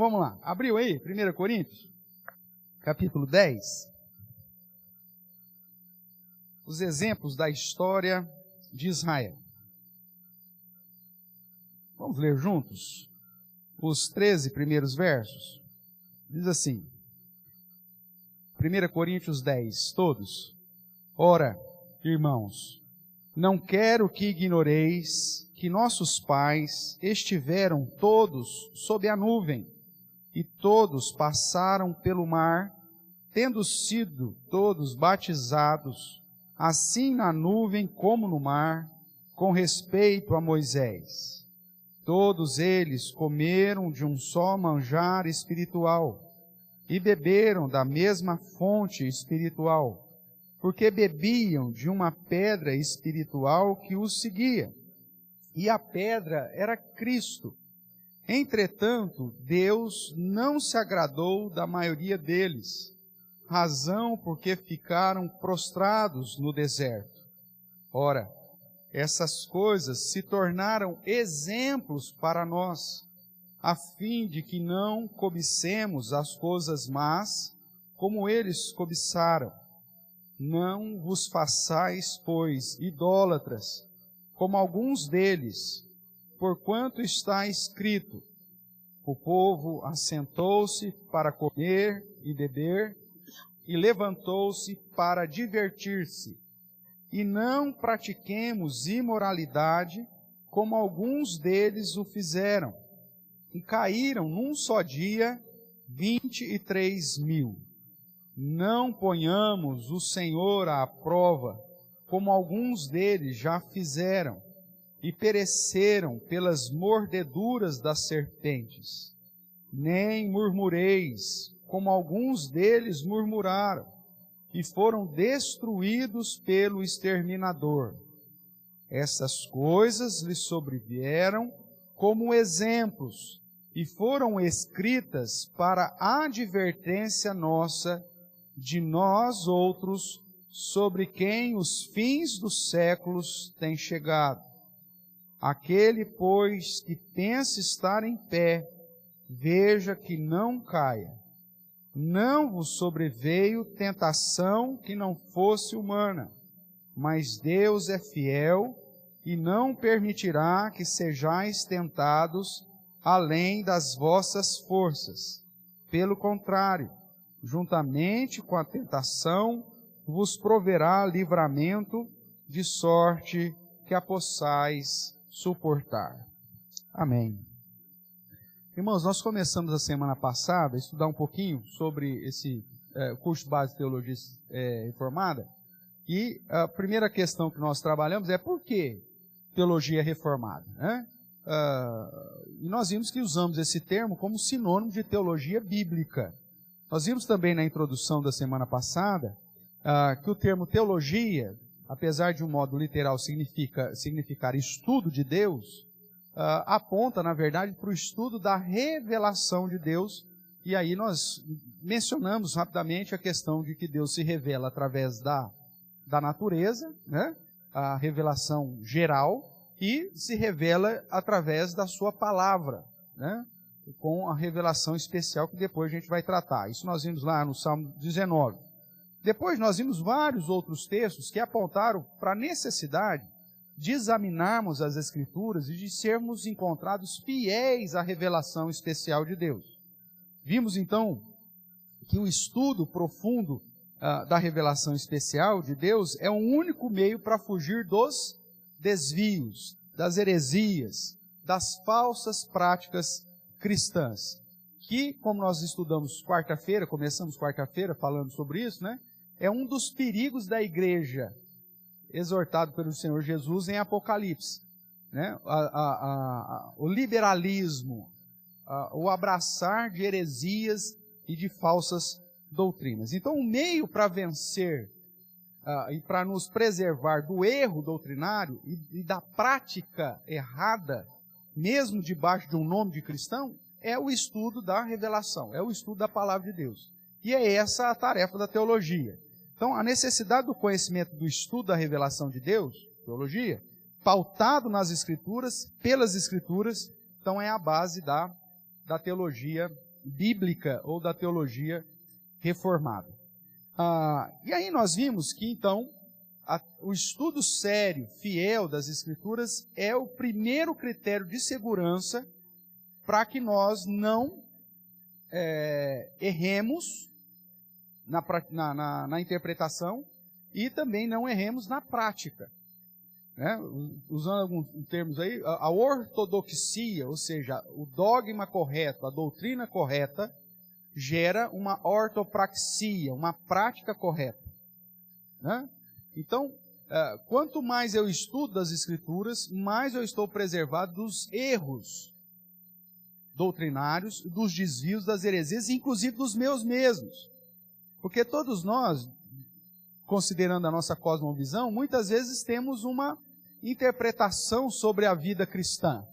vamos lá. Abriu aí, 1 Coríntios, capítulo 10. Os exemplos da história de Israel. Vamos ler juntos os 13 primeiros versos? Diz assim, 1 Coríntios 10, todos. Ora, irmãos, não quero que ignoreis que nossos pais estiveram todos sob a nuvem, e todos passaram pelo mar, tendo sido todos batizados, assim na nuvem como no mar, com respeito a Moisés. Todos eles comeram de um só manjar espiritual, e beberam da mesma fonte espiritual, porque bebiam de uma pedra espiritual que os seguia, e a pedra era Cristo. Entretanto, Deus não se agradou da maioria deles, razão porque ficaram prostrados no deserto. Ora, essas coisas se tornaram exemplos para nós, a fim de que não cobicemos as coisas más, como eles cobiçaram. Não vos façais, pois, idólatras, como alguns deles, porquanto está escrito, o povo assentou-se para comer e beber, e levantou-se para divertir-se. E não pratiquemos imoralidade, como alguns deles o fizeram, e caíram num só dia 23.000. Não ponhamos o Senhor à prova, como alguns deles já fizeram, e pereceram pelas mordeduras das serpentes. Nem murmureis, como alguns deles murmuraram, e foram destruídos pelo exterminador. Essas coisas lhes sobrevieram como exemplos, e foram escritas para a advertência nossa, de nós outros, sobre quem os fins dos séculos têm chegado. Aquele, pois, que pensa estar em pé, veja que não caia. Não vos sobreveio tentação que não fosse humana, mas Deus é fiel e não permitirá que sejais tentados além das vossas forças. Pelo contrário, juntamente com a tentação, vos proverá livramento, de sorte que a possais suportar. Amém. Irmãos, nós começamos a semana passada a estudar um pouquinho sobre esse curso base de teologia reformada, e a primeira questão que nós trabalhamos é por que teologia reformada, né? E nós vimos que usamos esse termo como sinônimo de teologia bíblica. Nós vimos também na introdução da semana passada que o termo teologia, apesar de um modo literal significar estudo de Deus, aponta, na verdade, para o estudo da revelação de Deus. E aí nós mencionamos rapidamente a questão de que Deus se revela através da natureza, né? A revelação geral, e se revela através da sua palavra, né? Com a revelação especial que depois a gente vai tratar. Isso nós vimos lá no Salmo 19. Depois nós vimos vários outros textos que apontaram para a necessidade de examinarmos as Escrituras e de sermos encontrados fiéis à revelação especial de Deus. Vimos então que o estudo profundo da revelação especial de Deus é o único meio para fugir dos desvios, das heresias, das falsas práticas cristãs, que, como nós estudamos quarta-feira, começamos quarta-feira falando sobre isso, né? É um dos perigos da igreja, exortado pelo Senhor Jesus em Apocalipse, né? O liberalismo, o abraçar de heresias e de falsas doutrinas. Então, o meio para vencer e para nos preservar do erro doutrinário e da prática errada, mesmo debaixo de um nome de cristão, é o estudo da revelação, é o estudo da palavra de Deus. E é essa a tarefa da teologia. Então, a necessidade do conhecimento do estudo da revelação de Deus, teologia, pautado nas Escrituras, pelas Escrituras, então é a base da teologia bíblica ou da teologia reformada. E aí nós vimos que, então, o estudo sério, fiel das Escrituras é o primeiro critério de segurança para que nós não erremos na interpretação e também não erremos na prática. Né? Usando alguns termos aí, a ortodoxia, ou seja, o dogma correto, a doutrina correta, gera uma ortopraxia, uma prática correta. Né? Então, quanto mais eu estudo das Escrituras, mais eu estou preservado dos erros doutrinários, dos desvios, das heresias, inclusive dos meus mesmos. Porque todos nós, considerando a nossa cosmovisão, muitas vezes temos uma interpretação sobre a vida cristã.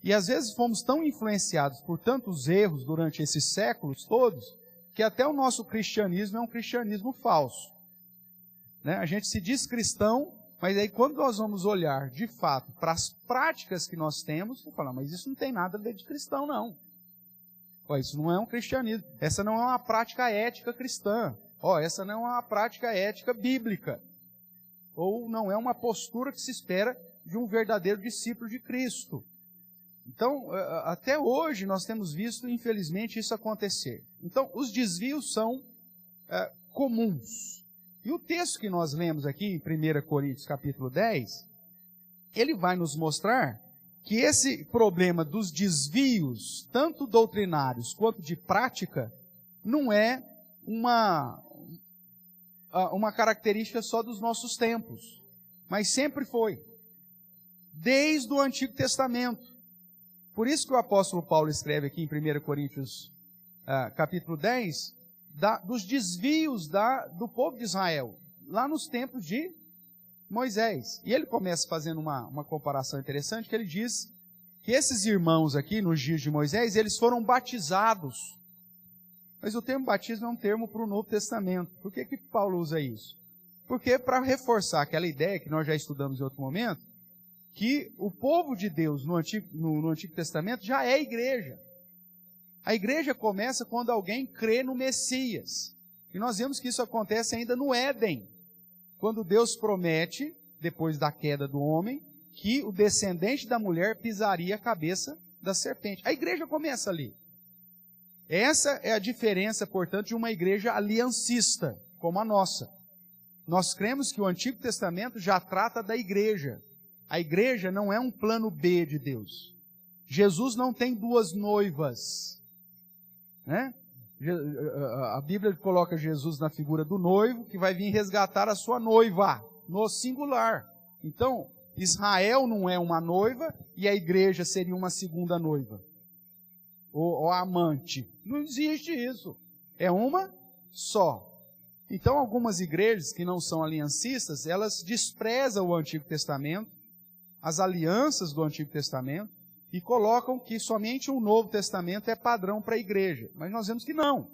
E às vezes fomos tão influenciados por tantos erros durante esses séculos todos, que até o nosso cristianismo é um cristianismo falso. Né? A gente se diz cristão, mas aí quando nós vamos olhar de fato para as práticas que nós temos, você fala, mas isso não tem nada a ver de cristão, não. Isso não é um cristianismo. Essa não é uma prática ética cristã. Essa não é uma prática ética bíblica. Ou não é uma postura que se espera de um verdadeiro discípulo de Cristo. Então, até hoje nós temos visto, infelizmente, isso acontecer. Então, os desvios são comuns. E o texto que nós lemos aqui, em 1 Coríntios capítulo 10, ele vai nos mostrar que esse problema dos desvios, tanto doutrinários quanto de prática, não é uma característica só dos nossos tempos, mas sempre foi, desde o Antigo Testamento. Por isso que o apóstolo Paulo escreve aqui em 1 Coríntios capítulo 10, dos desvios do povo de Israel, lá nos tempos de Moisés. E ele começa fazendo uma comparação interessante, que ele diz que esses irmãos aqui, nos dias de Moisés, eles foram batizados. Mas o termo batismo é um termo para o Novo Testamento. Por que Paulo usa isso? Porque para reforçar aquela ideia que nós já estudamos em outro momento, que o povo de Deus no Antigo Testamento já é igreja. A igreja começa quando alguém crê no Messias. E nós vemos que isso acontece ainda no Éden, quando Deus promete, depois da queda do homem, que o descendente da mulher pisaria a cabeça da serpente. A igreja começa ali. Essa é a diferença, portanto, de uma igreja aliancista, como a nossa. Nós cremos que o Antigo Testamento já trata da igreja. A igreja não é um plano B de Deus. Jesus não tem duas noivas. Né? A Bíblia coloca Jesus na figura do noivo, que vai vir resgatar a sua noiva, no singular. Então, Israel não é uma noiva, e a igreja seria uma segunda noiva. Ou amante. Não existe isso. É uma só. Então, algumas igrejas que não são aliancistas, elas desprezam o Antigo Testamento, as alianças do Antigo Testamento, e colocam que somente o Novo Testamento é padrão para a igreja. Mas nós vemos que não.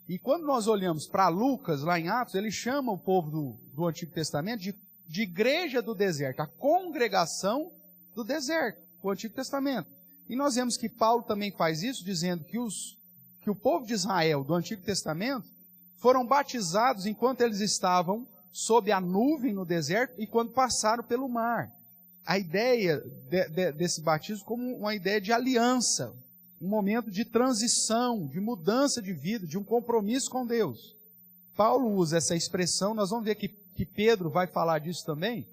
E quando nós olhamos para Lucas, lá em Atos, ele chama o povo do Antigo Testamento de igreja do deserto, a congregação do deserto, o Antigo Testamento. E nós vemos que Paulo também faz isso, dizendo que o povo de Israel do Antigo Testamento foram batizados enquanto eles estavam sob a nuvem no deserto e quando passaram pelo mar. A ideia desse batismo como uma ideia de aliança, um momento de transição, de mudança de vida, de um compromisso com Deus. Paulo usa essa expressão, nós vamos ver que Pedro vai falar disso também,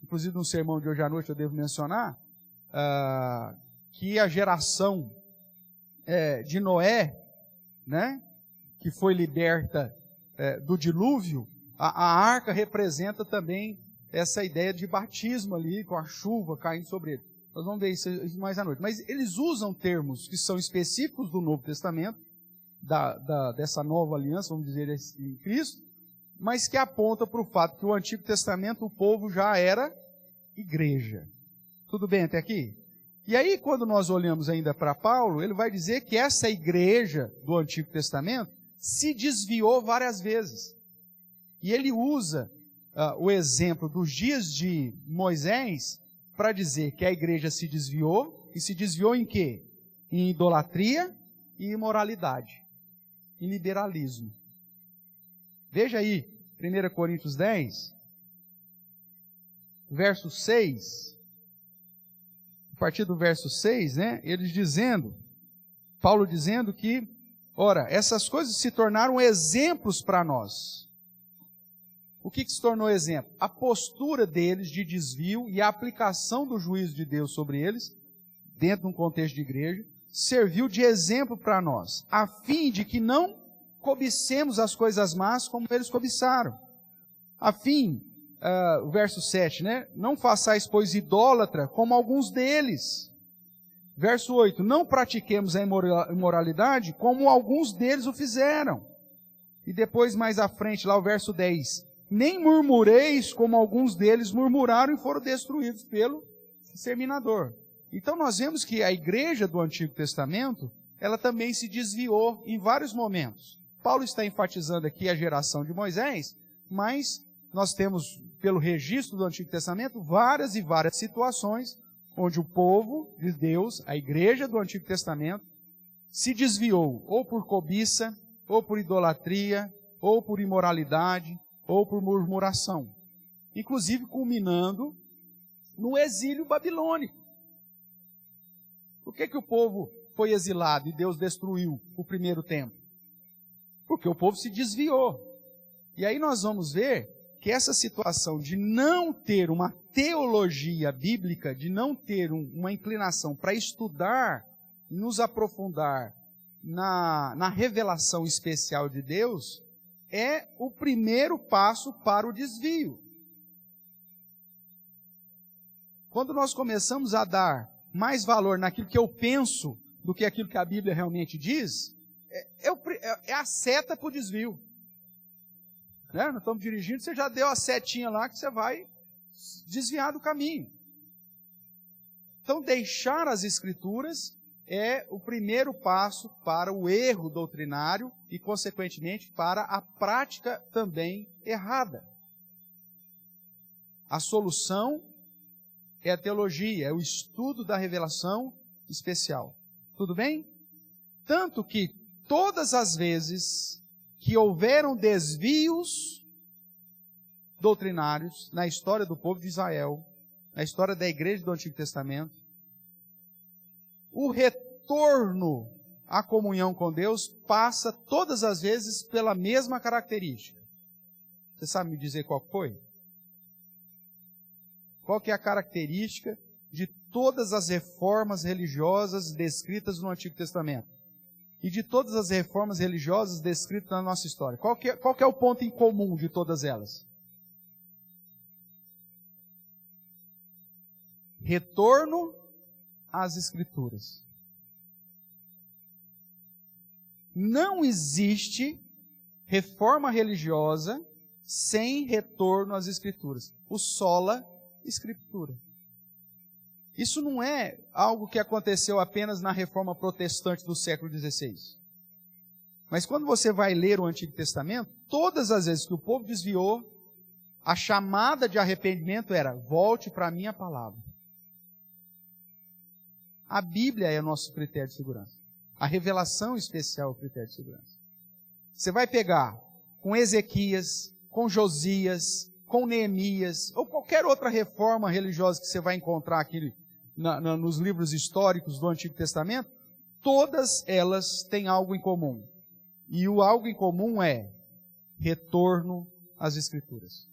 inclusive no sermão de hoje à noite eu devo mencionar, que a geração de Noé, né, que foi liberta do dilúvio, a arca representa também essa ideia de batismo ali, com a chuva caindo sobre ele. Nós vamos ver isso mais à noite. Mas eles usam termos que são específicos do Novo Testamento, dessa nova aliança, vamos dizer em Cristo, mas que aponta para o fato que o Antigo Testamento, o povo já era igreja. Tudo bem até aqui? E aí, quando nós olhamos ainda para Paulo, ele vai dizer que essa igreja do Antigo Testamento se desviou várias vezes. E ele usa o exemplo dos dias de Moisés para dizer que a igreja se desviou, e se desviou em quê? Em idolatria e imoralidade, e liberalismo. Veja aí, 1 Coríntios 10, verso 6, a partir do verso 6, Paulo dizendo que, ora, essas coisas se tornaram exemplos para nós. O que se tornou exemplo? A postura deles de desvio e a aplicação do juízo de Deus sobre eles, dentro de um contexto de igreja, serviu de exemplo para nós, a fim de que não cobicemos as coisas más como eles cobiçaram. A fim, o verso 7, não façais, pois, idólatra como alguns deles. Verso 8, não pratiquemos a imoralidade como alguns deles o fizeram. E depois, mais à frente, lá o verso 10, nem murmureis como alguns deles murmuraram e foram destruídos pelo exterminador. Então nós vemos que a igreja do Antigo Testamento, ela também se desviou em vários momentos. Paulo está enfatizando aqui a geração de Moisés, mas nós temos, pelo registro do Antigo Testamento, várias e várias situações onde o povo de Deus, a igreja do Antigo Testamento, se desviou ou por cobiça, ou por idolatria, ou por imoralidade, ou por murmuração. Inclusive culminando no exílio babilônico. Por que o povo foi exilado e Deus destruiu o primeiro templo? Porque o povo se desviou. E aí nós vamos ver que essa situação de não ter uma teologia bíblica, de não ter uma inclinação para estudar, nos aprofundar na revelação especial de Deus, é o primeiro passo para o desvio. Quando nós começamos a dar mais valor naquilo que eu penso do que aquilo que a Bíblia realmente diz, é a seta para o desvio. Nós estamos dirigindo, você já deu a setinha lá que você vai desviar do caminho. Então, deixar as Escrituras é o primeiro passo para o erro doutrinário e, consequentemente, para a prática também errada. A solução é a teologia, é o estudo da revelação especial. Tudo bem? Tanto que todas as vezes que houveram desvios doutrinários na história do povo de Israel, na história da igreja do Antigo Testamento, o retorno à comunhão com Deus passa todas as vezes pela mesma característica. Você sabe me dizer qual foi? Qual que é a característica de todas as reformas religiosas descritas no Antigo Testamento? E de todas as reformas religiosas descritas na nossa história? Qual que é o ponto em comum de todas elas? Retorno às Escrituras. Não existe reforma religiosa sem retorno às Escrituras. O sola Escritura. Isso não é algo que aconteceu apenas na reforma protestante do século XVI. Mas quando você vai ler o Antigo Testamento, todas as vezes que o povo desviou, a chamada de arrependimento era: volte para a minha palavra. A Bíblia é o nosso critério de segurança. A revelação especial é o critério de segurança. Você vai pegar com Ezequias, com Josias, com Neemias, ou qualquer outra reforma religiosa que você vai encontrar aqui nos livros históricos do Antigo Testamento, todas elas têm algo em comum. E o algo em comum é retorno às Escrituras.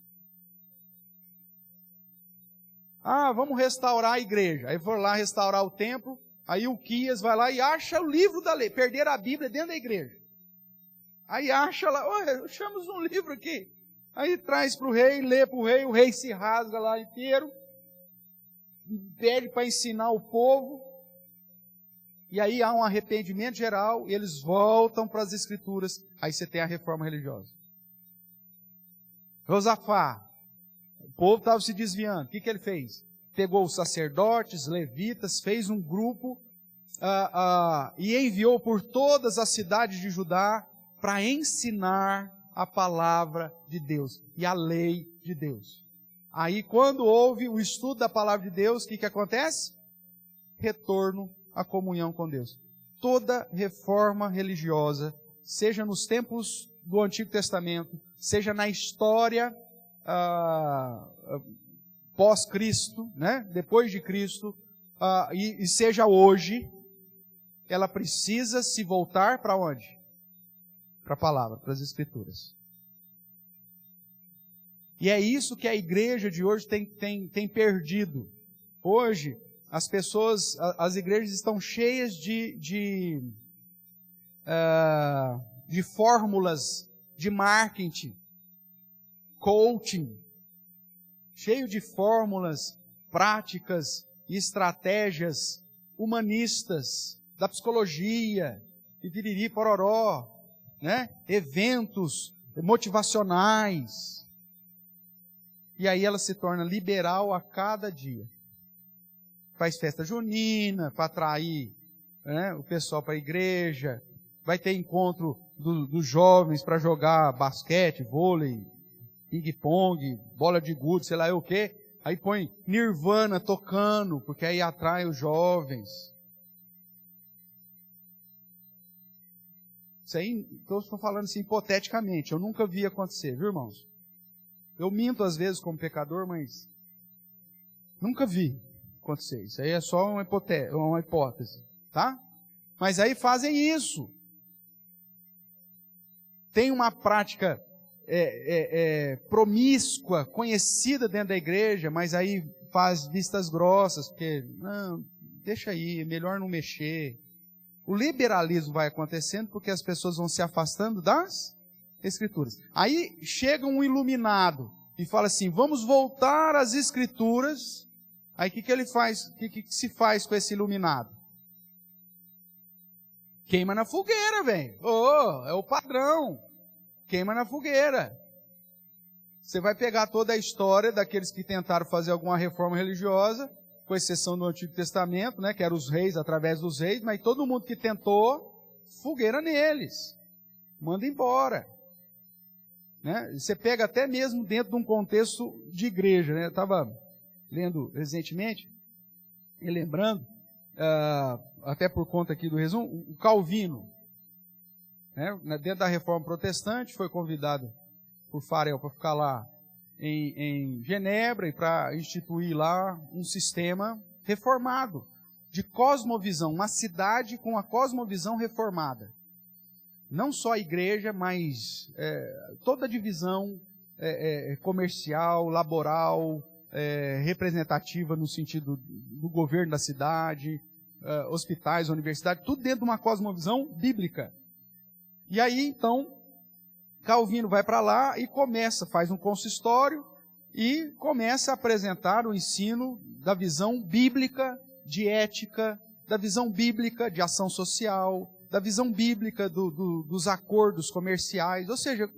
Vamos restaurar a igreja. Aí for lá restaurar o templo, aí o Quias vai lá e acha o livro da lei. Perderam a Bíblia dentro da igreja. Aí acha lá, achamos um livro aqui. Aí traz para o rei, lê para o rei se rasga lá inteiro, pede para ensinar o povo, e aí há um arrependimento geral, e eles voltam para as Escrituras, aí você tem a reforma religiosa. Josafá, o povo estava se desviando, o que ele fez? Pegou os sacerdotes, levitas, fez um grupo, e enviou por todas as cidades de Judá para ensinar a palavra de Deus e a lei de Deus. Aí, quando houve o estudo da palavra de Deus, o que acontece? Retorno à comunhão com Deus. toda reforma religiosa, seja nos tempos do Antigo Testamento, seja na história pós-Cristo, né? Depois de Cristo, e seja hoje, ela precisa se voltar para onde? Para a palavra, para as Escrituras. E é isso que a igreja de hoje tem perdido. Hoje, as pessoas, as igrejas estão cheias de fórmulas de marketing, coaching, cheio de fórmulas, práticas e estratégias humanistas, da psicologia, piriri, pororó, né? Eventos motivacionais. E aí ela se torna liberal a cada dia. Faz festa junina para atrair, né, o pessoal para a igreja. Vai ter encontro dos jovens para jogar basquete, vôlei, ping-pong, bola de gude, sei lá o quê. Aí põe Nirvana tocando, porque aí atrai os jovens. Isso aí, estou falando assim hipoteticamente, eu nunca vi acontecer, viu, irmãos? Eu minto às vezes como pecador, mas nunca vi acontecer. Isso aí é só uma hipótese, tá? Mas aí fazem isso. Tem uma prática promíscua, conhecida dentro da igreja, mas aí faz vistas grossas, porque, não, deixa aí, é melhor não mexer. O liberalismo vai acontecendo porque as pessoas vão se afastando das Escrituras. Aí chega um iluminado e fala assim, vamos voltar às Escrituras. Aí o que ele faz? O que se faz com esse iluminado? Queima na fogueira, velho. É o padrão. Queima na fogueira. Você vai pegar toda a história daqueles que tentaram fazer alguma reforma religiosa, com exceção do Antigo Testamento, né, que eram os reis, através dos reis, mas todo mundo que tentou, fogueira neles. Manda embora. Né? Você pega até mesmo dentro de um contexto de igreja. Né? Eu estava lendo recentemente, e lembrando, até por conta aqui do resumo, o Calvino, né? Dentro da Reforma Protestante, foi convidado por Farel para ficar lá em Genebra e para instituir lá um sistema reformado, de cosmovisão, uma cidade com a cosmovisão reformada. Não só a igreja, mas toda a divisão comercial, laboral, representativa no sentido do governo da cidade, hospitais, universidade, tudo dentro de uma cosmovisão bíblica. E aí, então, Calvino vai para lá e faz um consistório e começa a apresentar o ensino da visão bíblica de ética, da visão bíblica de ação social, da visão bíblica dos acordos comerciais, ou seja,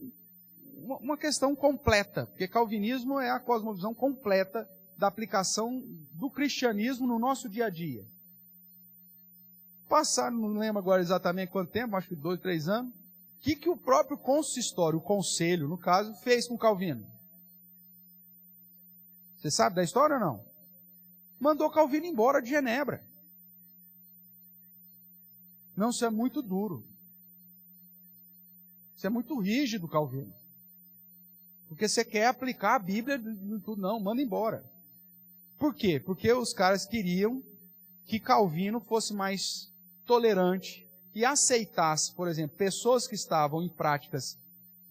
uma questão completa, porque calvinismo é a cosmovisão completa da aplicação do cristianismo no nosso dia a dia. Passaram, não lembro agora exatamente quanto tempo, acho que 2, 3 anos, o que o próprio consistório, o conselho, no caso, fez com Calvino? Você sabe da história ou não? Mandou Calvino embora de Genebra. Não, isso é muito duro. Isso é muito rígido, Calvino. Porque você quer aplicar a Bíblia em tudo. Não, manda embora. Por quê? Porque os caras queriam que Calvino fosse mais tolerante e aceitasse, por exemplo, pessoas que estavam em práticas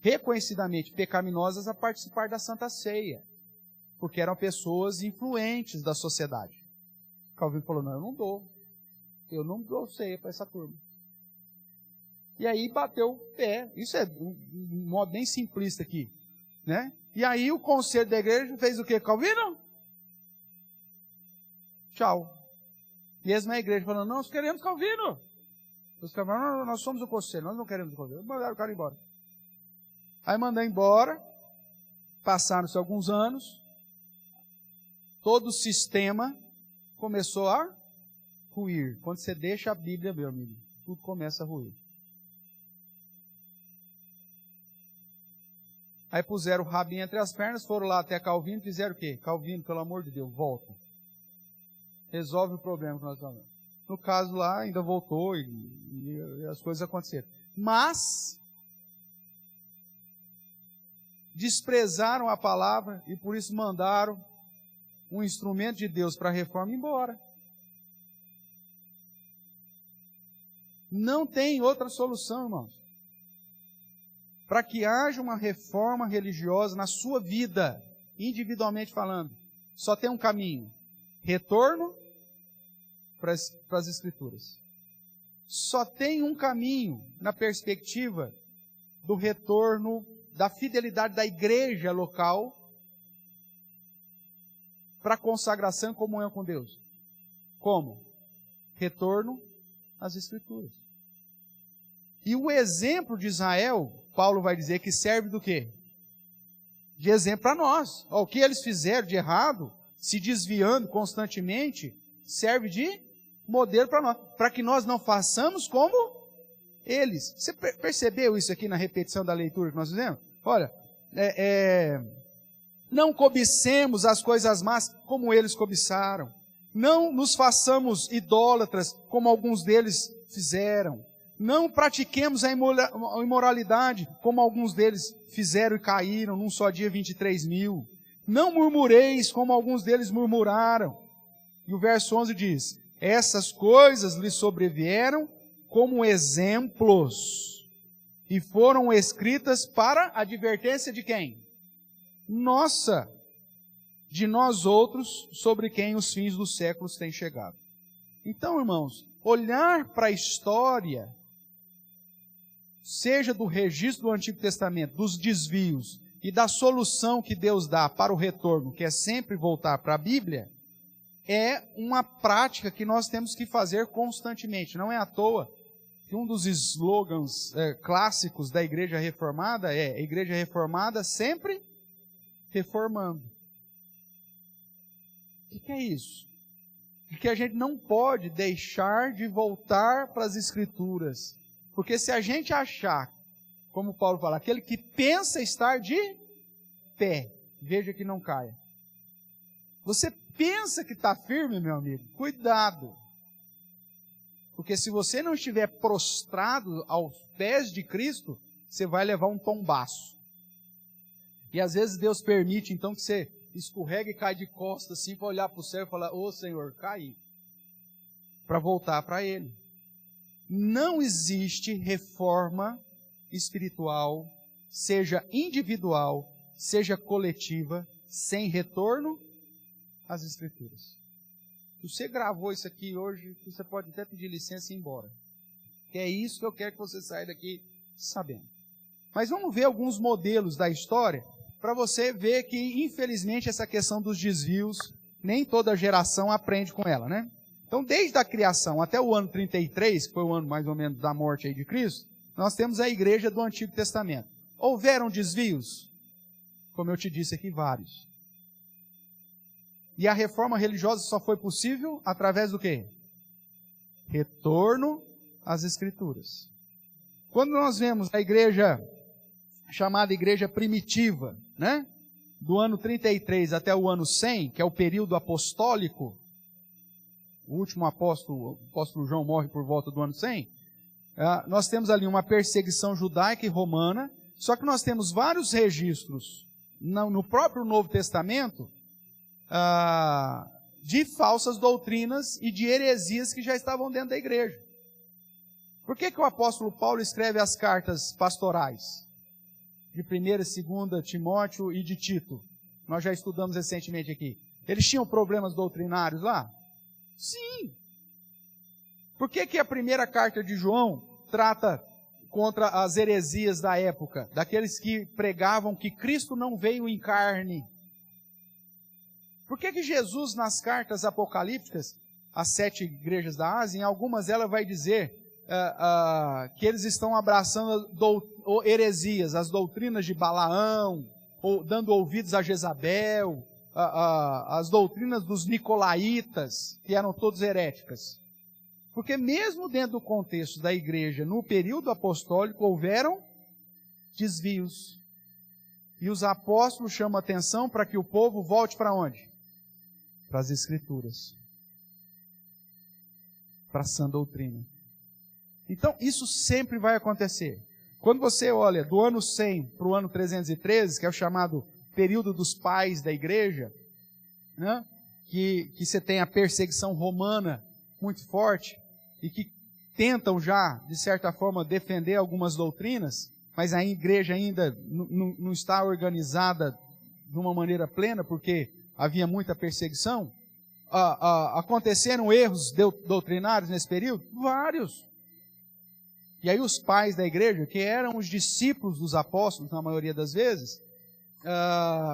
reconhecidamente pecaminosas a participar da Santa Ceia. Porque eram pessoas influentes da sociedade. Calvino falou, não, eu não dou ceia para essa turma. E aí bateu o pé. Isso é um modo bem simplista aqui. Né? E aí o conselho da igreja fez o quê? Calvino? Tchau. Mesmo a igreja falando, não, nós queremos Calvino. Os caras falaram, não, nós somos o conselho, nós não queremos o Calvino. Mandaram o cara embora. Aí mandou embora. Passaram-se alguns anos. Todo o sistema começou a ruir. Quando você deixa a Bíblia, meu amigo, tudo começa a ruir. Aí puseram o rabinho entre as pernas, foram lá até Calvino e fizeram o quê? Calvino, pelo amor de Deus, volta. Resolve o problema que nós falamos. No caso lá, ainda voltou e as coisas aconteceram. Mas desprezaram a palavra e por isso mandaram um instrumento de Deus para a reforma embora. Não tem outra solução, irmãos. Para que haja uma reforma religiosa na sua vida, individualmente falando, só tem um caminho: retorno para as Escrituras. Só tem um caminho na perspectiva do retorno, da fidelidade da igreja local para a consagração e comunhão com Deus. Como? Retorno às Escrituras. E o exemplo de Israel, Paulo vai dizer que serve do quê? De exemplo para nós. O que eles fizeram de errado, se desviando constantemente, serve de modelo para nós, para que nós não façamos como eles. Você percebeu isso aqui na repetição da leitura que nós fizemos? Olha, não cobicemos as coisas más como eles cobiçaram. Não nos façamos idólatras como alguns deles fizeram. Não pratiquemos a imoralidade como alguns deles fizeram e caíram num só dia 23.000. Não murmureis como alguns deles murmuraram. E o verso 11 diz: essas coisas lhes sobrevieram como exemplos e foram escritas para a advertência de quem? Nossa, de nós outros, sobre quem os fins dos séculos têm chegado. Então, irmãos, olhar para a história, seja do registro do Antigo Testamento, dos desvios e da solução que Deus dá para o retorno, que é sempre voltar para a Bíblia, é uma prática que nós temos que fazer constantemente. Não é à toa que um dos slogans clássicos da Igreja Reformada é: a Igreja Reformada sempre reformando. O que é isso? Porque a gente não pode deixar de voltar para as Escrituras. Porque se a gente achar, como Paulo fala, aquele que pensa estar de pé, veja que não caia. Você pensa que está firme, meu amigo? Cuidado. Porque se você não estiver prostrado aos pés de Cristo, você vai levar um tombaço. E às vezes Deus permite, então, que você escorregue e cai de costas assim, para olhar para o céu e falar: ô Senhor, caí. Para voltar para Ele. Não existe reforma espiritual, seja individual, seja coletiva, sem retorno às Escrituras. Se você gravou isso aqui hoje, você pode até pedir licença e ir embora. Que é isso que eu quero que você saia daqui sabendo. Mas vamos ver alguns modelos da história, para você ver que, infelizmente, essa questão dos desvios, nem toda geração aprende com ela, né? Então, desde a criação até o ano 33, que foi o ano mais ou menos da morte aí de Cristo, nós temos a igreja do Antigo Testamento. Houveram desvios? Como eu te disse aqui, vários. E a reforma religiosa só foi possível através do quê? Retorno às Escrituras. Quando nós vemos a igreja chamada igreja primitiva, né? Do ano 33 até o ano 100, que é o período apostólico, o último apóstolo, o apóstolo João morre por volta do ano 100, nós temos ali uma perseguição judaica e romana, só que nós temos vários registros no próprio Novo Testamento de falsas doutrinas e de heresias que já estavam dentro da igreja. Por que o apóstolo Paulo escreve as cartas pastorais? De 1ª e 2ª Timóteo e de Tito. Nós já estudamos recentemente aqui. Eles tinham problemas doutrinários lá? Sim. Por que a primeira carta de João trata contra as heresias da época? Daqueles que pregavam que Cristo não veio em carne. Por que Jesus, nas cartas apocalípticas, as 7 igrejas da Ásia, em algumas ela vai dizer que eles estão abraçando heresias, as doutrinas de Balaão, ou dando ouvidos a Jezabel, as doutrinas dos nicolaítas, que eram todos heréticas. Porque mesmo dentro do contexto da igreja, no período apostólico, houveram desvios. E os apóstolos chamam a atenção para que o povo volte para onde? Para as Escrituras. para a sã doutrina. Então, isso sempre vai acontecer. Quando você olha do ano 100 para o ano 313, que é o chamado período dos pais da igreja, né, que você tem a perseguição romana muito forte, e que tentam já, de certa forma, defender algumas doutrinas, mas a igreja ainda não está organizada de uma maneira plena, porque havia muita perseguição. Aconteceram erros doutrinários nesse período? Vários. E aí os pais da igreja, que eram os discípulos dos apóstolos, na maioria das vezes,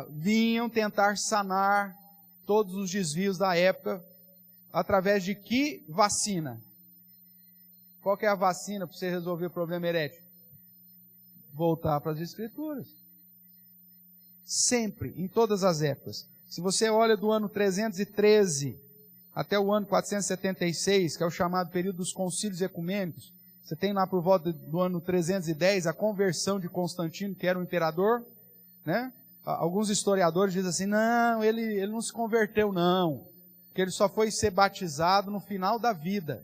vinham tentar sanar todos os desvios da época, através de que vacina? Qual que é a vacina para você resolver o problema herético? Voltar para as Escrituras. Sempre, em todas as épocas. Se você olha do ano 313 até o ano 476, que é o chamado período dos concílios ecumênicos, você tem lá por volta do ano 310 a conversão de Constantino, que era o imperador, né? Alguns historiadores dizem assim, não, ele não se converteu não, que ele só foi ser batizado no final da vida.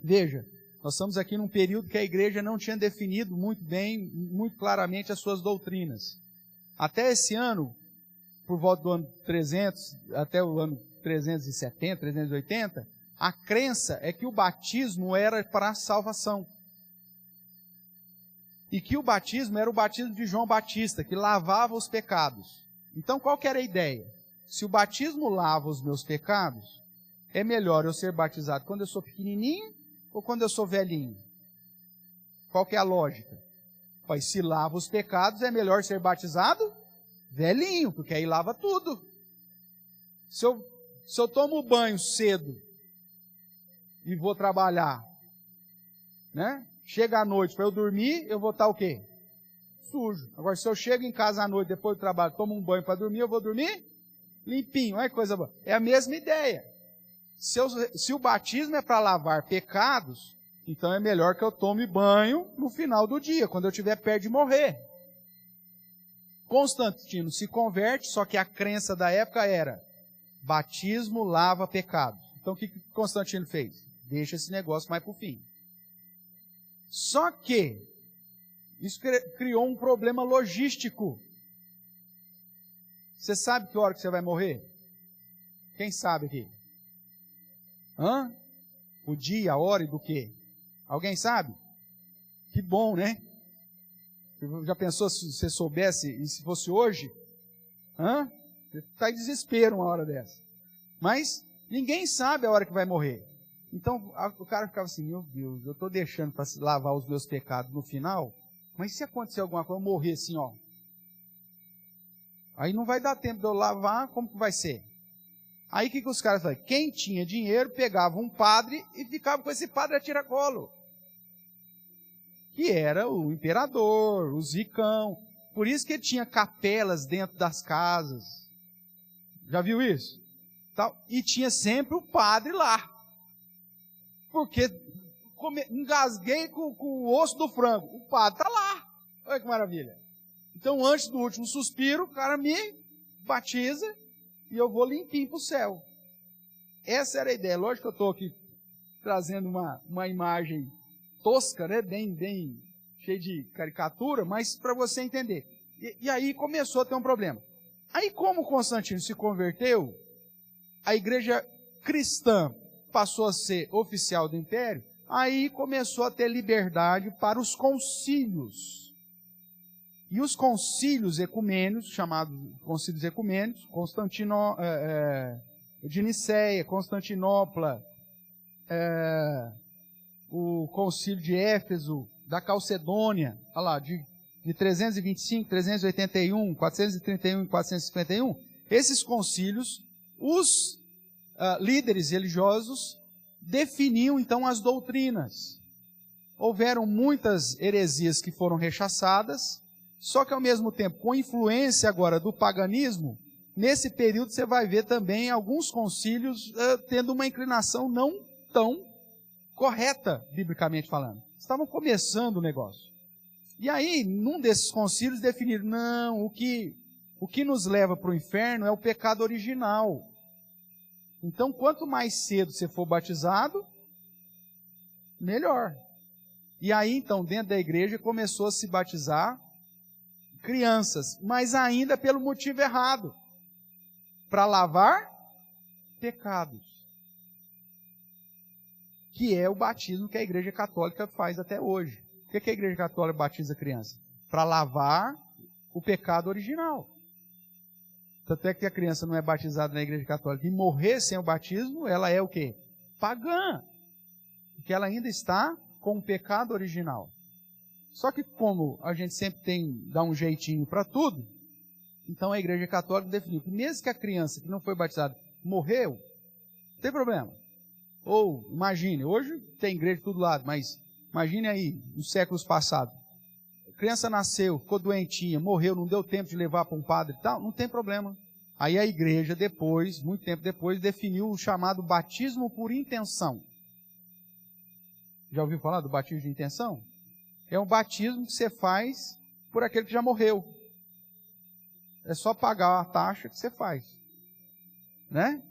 Veja, nós estamos aqui num período que a igreja não tinha definido muito bem, muito claramente as suas doutrinas. Até esse ano, por volta do ano 300, até o ano 370, 380, a crença é que o batismo era para a salvação. E que o batismo era o batismo de João Batista, que lavava os pecados. Então, qual que era a ideia? Se o batismo lava os meus pecados, é melhor eu ser batizado quando eu sou pequenininho ou quando eu sou velhinho? Qual que é a lógica? Pois se lava os pecados, é melhor ser batizado velhinho, porque aí lava tudo. Se eu tomo banho cedo e vou trabalhar, né? Chega à noite para eu dormir, eu vou estar o quê? Sujo. Agora, se eu chego em casa à noite, depois do trabalho, tomo um banho para dormir, eu vou dormir limpinho. Olha que coisa boa. É a mesma ideia. Se o batismo é para lavar pecados, então é melhor que eu tome banho no final do dia, quando eu estiver perto de morrer. Constantino se converte, só que a crença da época era batismo lava pecados. Então o que Constantino fez? Deixa esse negócio mais para o fim. Só que isso criou um problema logístico. Você sabe que hora que você vai morrer? Quem sabe aqui? O dia, a hora e do quê? Alguém sabe? Que bom, né? Já pensou se você soubesse e se fosse hoje? Você está em desespero uma hora dessa. Mas ninguém sabe a hora que vai morrer. Então o cara ficava assim, meu Deus, eu estou deixando para lavar os meus pecados no final, mas se acontecer alguma coisa, eu morrer assim, ó. Aí não vai dar tempo de eu lavar, como que vai ser? Aí o que os caras faziam? Quem tinha dinheiro pegava um padre e ficava com esse padre a tiracolo. Que era o imperador, o zicão. Por isso que ele tinha capelas dentro das casas. Já viu isso? E tinha sempre o padre lá. Porque engasguei com o osso do frango. O padre está lá. Olha que maravilha. Então, antes do último suspiro, o cara me batiza e eu vou limpinho para o céu. Essa era a ideia. Lógico que eu estou aqui trazendo uma imagem tosca, né? bem cheia de caricatura, mas para você entender. E aí começou a ter um problema. Aí, como Constantino se converteu, a igreja cristã passou a ser oficial do império, aí começou a ter liberdade para os concílios. E os concílios ecumênicos, chamados concílios ecumênicos, de Nicéia, Constantinopla, o concílio de Éfeso, da Calcedônia, olha lá, de 325, 381, 431 e 451, esses concílios, os líderes religiosos definiam então as doutrinas. Houveram muitas heresias que foram rechaçadas, só que ao mesmo tempo, com influência agora do paganismo, nesse período você vai ver também alguns concílios tendo uma inclinação não tão correta, biblicamente falando. Estavam começando o negócio. E aí, num desses concílios definiram, não, o que nos leva para o inferno é o pecado original. Então, quanto mais cedo você for batizado, melhor. E aí, então, dentro da igreja, começou a se batizar crianças, mas ainda pelo motivo errado, para lavar pecados, que é o batismo que a Igreja Católica faz até hoje. Por que a Igreja Católica batiza a criança? Para lavar o pecado original. Tanto é que a criança não é batizada na Igreja Católica e morrer sem o batismo, ela é o quê? Pagã. Porque ela ainda está com o pecado original. Só que como a gente sempre dá um jeitinho para tudo, então a Igreja Católica definiu que mesmo que a criança que não foi batizada morreu, não tem problema. Ou, imagine, hoje tem igreja de todo lado, mas imagine aí, nos séculos passados, a criança nasceu, ficou doentinha, morreu, não deu tempo de levar para um padre e tal, não tem problema. Aí a igreja depois, muito tempo depois, definiu o chamado batismo por intenção. Já ouviu falar do batismo de intenção? É um batismo que você faz por aquele que já morreu. É só pagar a taxa que você faz. Né?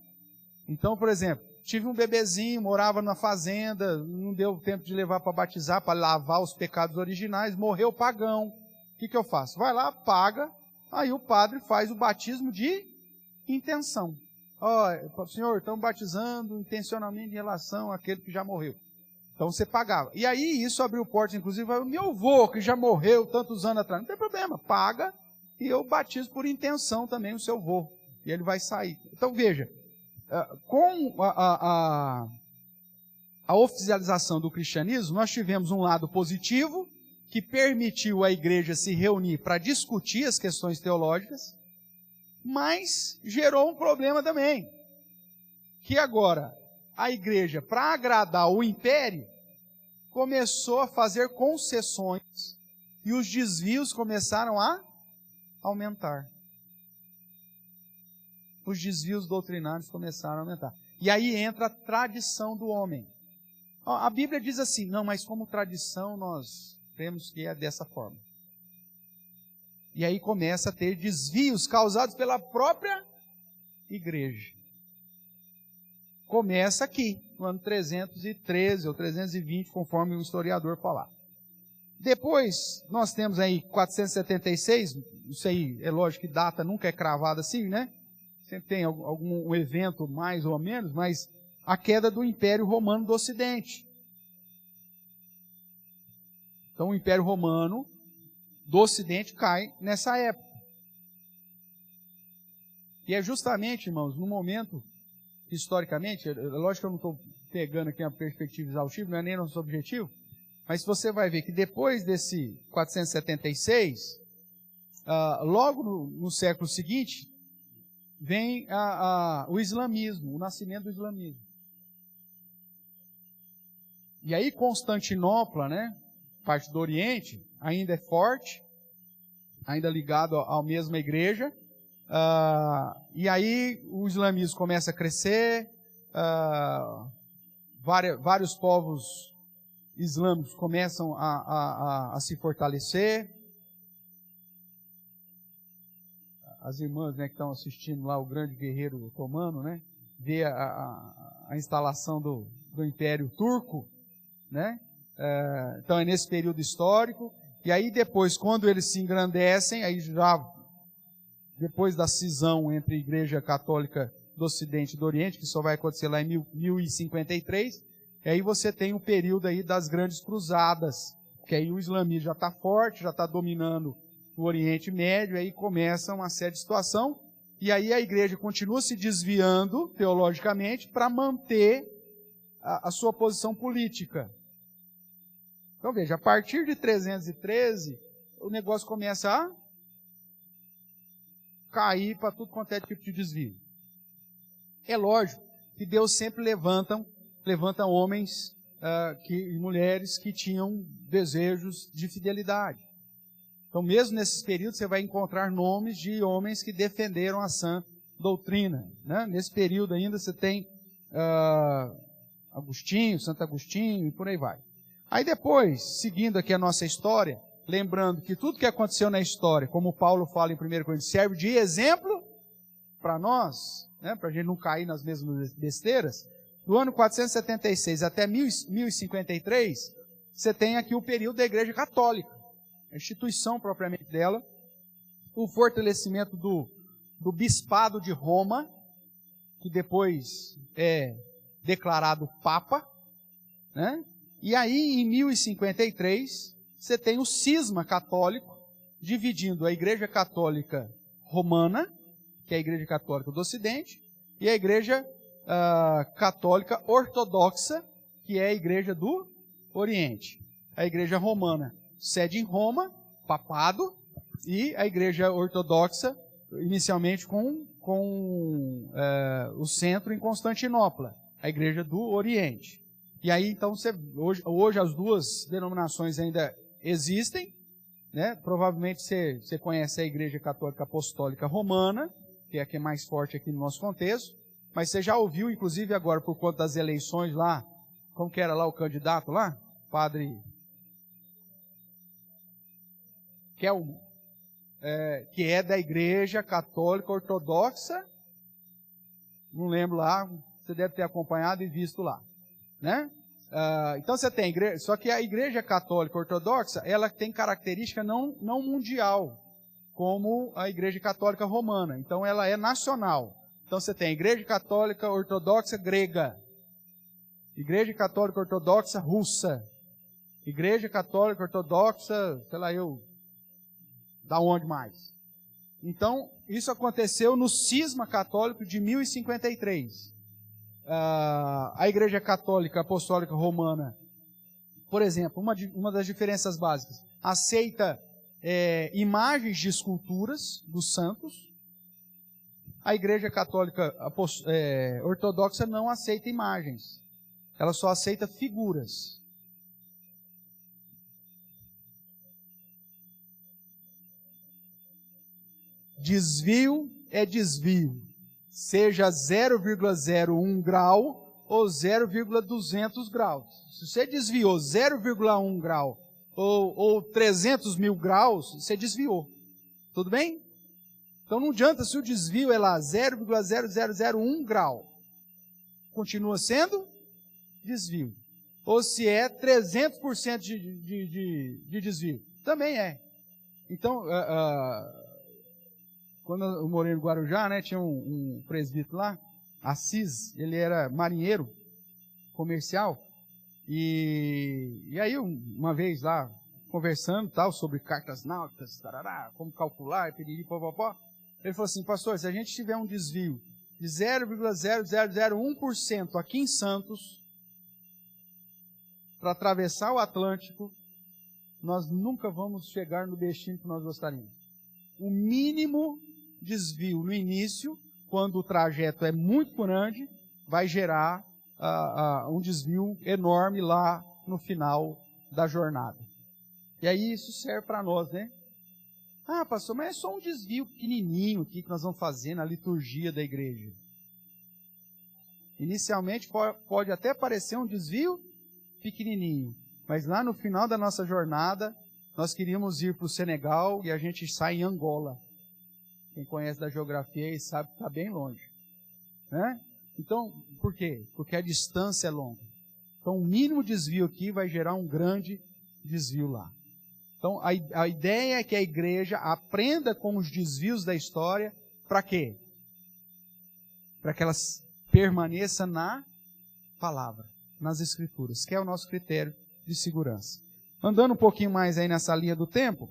Então, por exemplo, tive um bebezinho, morava na fazenda, não deu tempo de levar para batizar, para lavar os pecados originais, morreu pagão. O que eu faço? Vai lá, paga, aí o padre faz o batismo de intenção. Ó, senhor, estamos batizando intencionalmente em relação àquele que já morreu. Então você pagava. E aí isso abriu portas, inclusive, o meu avô, que já morreu tantos anos atrás, não tem problema, paga, e eu batizo por intenção também o seu avô. E ele vai sair. Então veja, com a oficialização do cristianismo, nós tivemos um lado positivo, que permitiu a igreja se reunir para discutir as questões teológicas, mas gerou um problema também, que agora a igreja, para agradar o império, começou a fazer concessões e os desvios começaram a aumentar. Os desvios doutrinários começaram a aumentar. E aí entra a tradição do homem. A Bíblia diz assim, não, mas como tradição nós temos que é dessa forma. E aí começa a ter desvios causados pela própria igreja. Começa aqui, no ano 313 ou 320, conforme o historiador falar. Depois, nós temos aí 476, isso aí é lógico que data nunca é cravada assim, né? Sempre tem algum evento mais ou menos, mas a queda do Império Romano do Ocidente. Então o Império Romano do Ocidente cai nessa época. E é justamente, irmãos, no momento, historicamente, lógico que eu não estou pegando aqui uma perspectiva exaustiva, não é nem nosso objetivo, mas você vai ver que depois desse 476, logo no século seguinte, vem o islamismo, o nascimento do islamismo. E aí Constantinopla, né, parte do Oriente, ainda é forte, ainda ligado à mesma igreja, e aí o islamismo começa a crescer, vários povos islâmicos começam a se fortalecer. As irmãs, né, que estão assistindo lá o grande guerreiro otomano, né, vê a instalação do Império Turco, né, então é nesse período histórico, e aí depois, quando eles se engrandecem, aí já depois da cisão entre a Igreja Católica do Ocidente e do Oriente, que só vai acontecer lá em 1053, e aí você tem o período aí das grandes cruzadas, que aí o islamismo já está forte, já está dominando o Oriente Médio, aí começa uma série de situação, e aí a igreja continua se desviando teologicamente para manter a sua posição política. Então veja, a partir de 313, o negócio começa a cair para tudo quanto é tipo de desvio. É lógico que Deus sempre levanta homens e mulheres que tinham desejos de fidelidade. Então, mesmo nesses períodos, você vai encontrar nomes de homens que defenderam a sã doutrina. Né? Nesse período ainda você tem Agostinho, Santo Agostinho e por aí vai. Aí depois, seguindo aqui a nossa história, lembrando que tudo que aconteceu na história, como Paulo fala em 1 Coríntios, serve de exemplo para nós, né? Para a gente não cair nas mesmas besteiras. do ano 476 até 1053, você tem aqui o período da Igreja Católica, a instituição propriamente dela, o fortalecimento do Bispado de Roma, que depois é declarado Papa, né? E aí, em 1053, você tem o cisma católico, dividindo a Igreja Católica Romana, que é a Igreja Católica do Ocidente, e a Igreja Católica Ortodoxa, que é a Igreja do Oriente. A Igreja Romana, sede em Roma, papado, e a Igreja Ortodoxa, inicialmente com o centro em Constantinopla, a Igreja do Oriente. E aí, então, hoje as duas denominações ainda existem, né? Provavelmente você conhece a Igreja Católica Apostólica Romana, que é a que é mais forte aqui no nosso contexto, mas você já ouviu, inclusive agora, por conta das eleições lá, como que era lá o candidato lá? Padre Kelmo, que é da Igreja Católica Ortodoxa, não lembro lá, você deve ter acompanhado e visto lá, né? Então você tem igreja, só que a Igreja Católica Ortodoxa, ela tem característica não mundial, como a Igreja Católica Romana. Então ela é nacional. Então você tem a Igreja Católica Ortodoxa grega, Igreja Católica Ortodoxa russa, Igreja Católica Ortodoxa, sei lá da onde mais. Então isso aconteceu no cisma católico de 1053. A Igreja Católica Apostólica Romana, por exemplo, uma das diferenças básicas, aceita imagens de esculturas dos santos. A Igreja Católica Ortodoxa não aceita imagens, ela só aceita figuras. Desvio é desvio, seja 0,01 grau ou 0,200 graus. Se você desviou 0,1 grau ou 300 mil graus, você desviou. Tudo bem? Então não adianta se o desvio é lá 0,0001 grau. Continua sendo desvio. Ou se é 300% de desvio. Também é. Então, quando eu morei no Guarujá, né, tinha um presbítero lá, Assis, ele era marinheiro comercial, e aí uma vez lá, conversando tal, sobre cartas náuticas, tarará, como calcular, piriri, popopó, ele falou assim: pastor, se a gente tiver um desvio de 0,0001% aqui em Santos, para atravessar o Atlântico, nós nunca vamos chegar no destino que nós gostaríamos. O mínimo desvio no início, quando o trajeto é muito grande, vai gerar um desvio enorme lá no final da jornada. E aí isso serve para nós, né? Ah, pastor, mas é só um desvio pequenininho aqui que nós vamos fazer na liturgia da igreja. Inicialmente pode até parecer um desvio pequenininho, mas lá no final da nossa jornada, nós queríamos ir para o Senegal e a gente sai em Angola. Quem conhece da geografia aí sabe que está bem longe, né? Então, por quê? Porque a distância é longa. Então, o mínimo desvio aqui vai gerar um grande desvio lá. Então, a ideia é que a igreja aprenda com os desvios da história. Para quê? Para que ela permaneça na palavra, nas escrituras, que é o nosso critério de segurança. Andando um pouquinho mais aí nessa linha do tempo,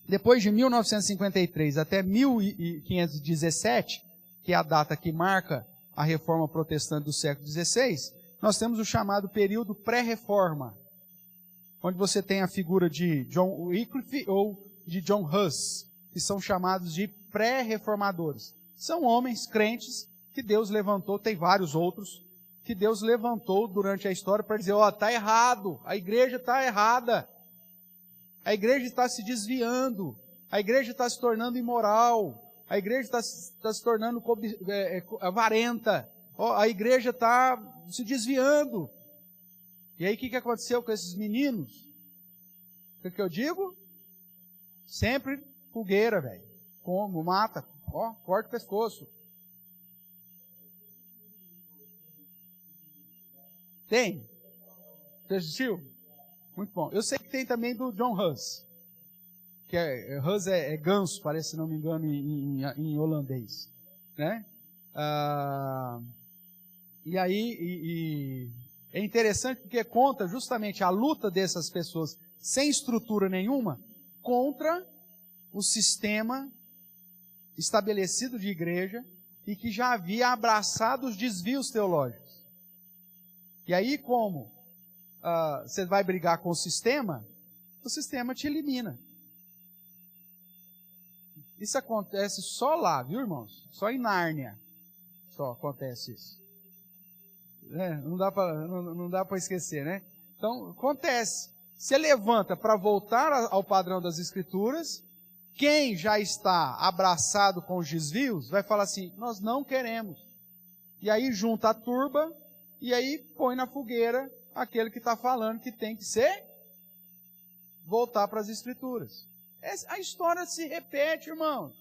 depois de 1953 até 1517, que é a data que marca a reforma protestante do século XVI, nós temos o chamado período pré-reforma, onde você tem a figura de John Wycliffe ou de John Huss, que são chamados de pré-reformadores. São homens crentes que Deus levantou, tem vários outros, que Deus levantou durante a história para dizer: ó, está errado, a igreja está errada, a igreja está se desviando, a igreja está se tornando imoral, a igreja está se tornando avarenta, a igreja está se desviando. E aí o que aconteceu com esses meninos? O que eu digo? Sempre fogueira, velho. Como? Mata. Ó, corta o pescoço. Tem? Você assistiu? Muito bom. Eu sei que tem também do John Hus. Que Hus é ganso, parece, se não me engano, em holandês. Né? E aí, é interessante porque conta justamente a luta dessas pessoas sem estrutura nenhuma contra o sistema estabelecido de igreja e que já havia abraçado os desvios teológicos. E aí, como você vai brigar com o sistema te elimina. Isso acontece só lá, viu, irmãos? Só em Nárnia só acontece isso. Não dá para esquecer, né? Então, acontece. Você levanta para voltar ao padrão das Escrituras, quem já está abraçado com os desvios vai falar assim, nós não queremos. E aí junta a turba, e aí põe na fogueira aquele que está falando que tem que ser voltar para as Escrituras. A história se repete, irmãos.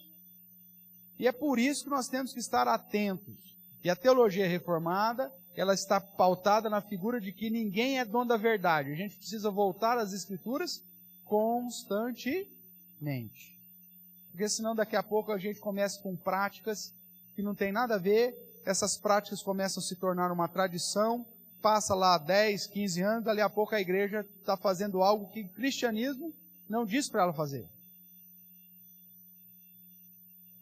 E é por isso que nós temos que estar atentos. E a teologia reformada, ela está pautada na figura de que ninguém é dono da verdade. A gente precisa voltar às Escrituras constantemente. Porque senão daqui a pouco a gente começa com práticas que não tem nada a ver. Essas práticas começam a se tornar uma tradição. Passa lá 10, 15 anos, dali a pouco a igreja está fazendo algo que o cristianismo não diz para ela fazer.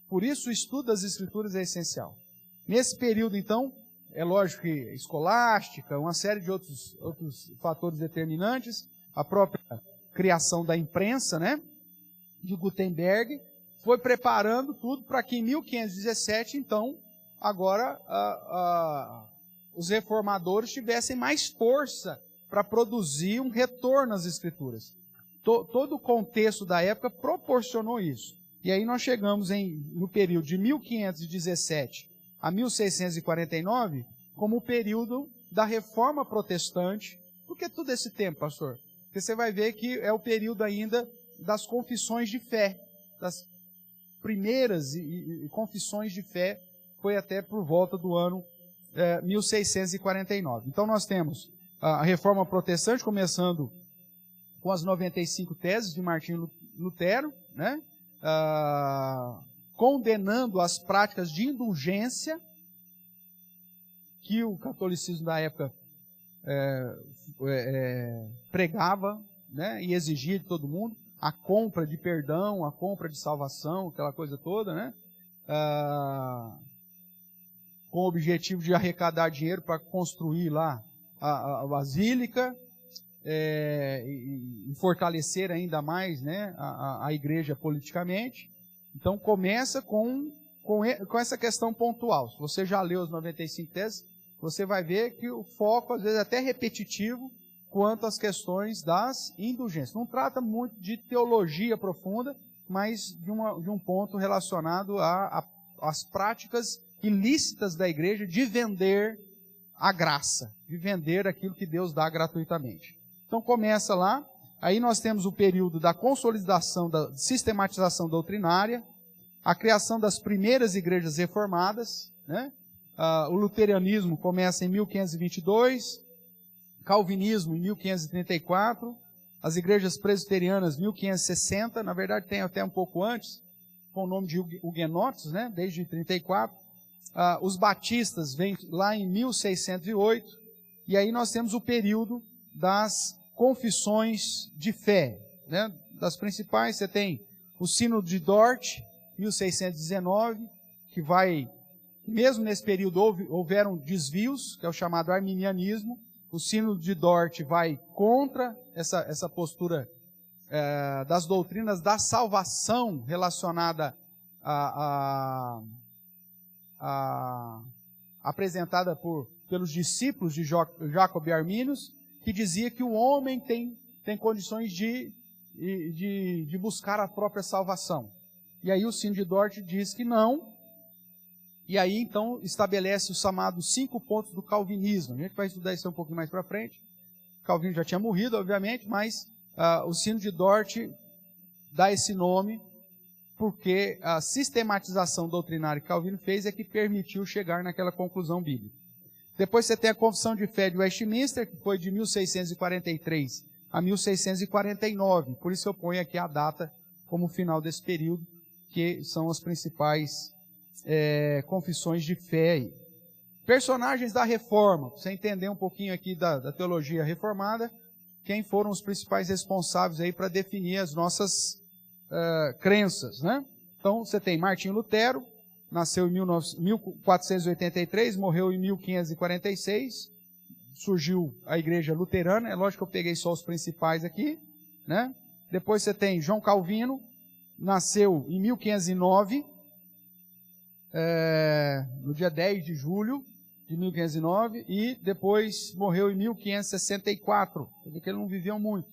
Por isso o estudo das Escrituras é essencial. Nesse período, então, é lógico que escolástica, uma série de outros fatores determinantes, a própria criação da imprensa, né, de Gutenberg, foi preparando tudo para que em 1517, então, agora os reformadores tivessem mais força para produzir um retorno às Escrituras. Todo o contexto da época proporcionou isso. E aí nós chegamos no período de 1517 a 1649 como o período da Reforma Protestante. Por que todo esse tempo, pastor? Porque você vai ver que é o período ainda das confissões de fé. Das primeiras confissões de fé foi até por volta do ano 1649. Então nós temos a Reforma Protestante começando com as 95 teses de Martinho Lutero, né? Condenando as práticas de indulgência que o catolicismo da época pregava, né? E exigia de todo mundo, a compra de perdão, a compra de salvação, aquela coisa toda, né? Com o objetivo de arrecadar dinheiro para construir lá a basílica, e fortalecer ainda mais, né, a igreja politicamente. Então começa com essa questão pontual. Se você já leu as 95 teses, você vai ver que o foco às vezes é até repetitivo quanto às questões das indulgências. Não trata muito de teologia profunda, mas de um ponto relacionado às práticas ilícitas da igreja de vender a graça, de vender aquilo que Deus dá gratuitamente. Então começa lá, aí nós temos o período da consolidação, da sistematização doutrinária, a criação das primeiras igrejas reformadas, né? O luteranismo começa em 1522, calvinismo em 1534, as igrejas presbiterianas 1560, na verdade tem até um pouco antes, com o nome de huguenotes, né? Desde 34, os batistas vêm lá em 1608, e aí nós temos o período das confissões de fé, né? Das principais, você tem o Sínodo de Dort, 1619, que vai, mesmo nesse período houveram desvios, que é o chamado arminianismo. O Sínodo de Dort vai contra essa postura das doutrinas da salvação relacionada apresentada pelos discípulos de Jacob e Arminius, que dizia que o homem tem condições de buscar a própria salvação. E aí o Sínodo de Dort diz que não, e aí então estabelece os chamados 5 pontos do calvinismo. A gente vai estudar isso um pouquinho mais para frente. Calvino já tinha morrido, obviamente, mas o Sínodo de Dort dá esse nome porque a sistematização doutrinária que Calvino fez é que permitiu chegar naquela conclusão bíblica. Depois você tem a Confissão de Fé de Westminster, que foi de 1643 a 1649. Por isso eu ponho aqui a data como final desse período, que são as principais confissões de fé aí. Personagens da Reforma, para você entender um pouquinho aqui da teologia reformada, quem foram os principais responsáveis aí para definir as nossas crenças, né? Então, você tem Martinho Lutero, nasceu em 1483, morreu em 1546, surgiu a Igreja Luterana, é lógico que eu peguei só os principais aqui, né? Depois você tem João Calvino, nasceu em 1509, no dia 10 de julho de 1509, e depois morreu em 1564. Quer dizer que ele não viveu muito.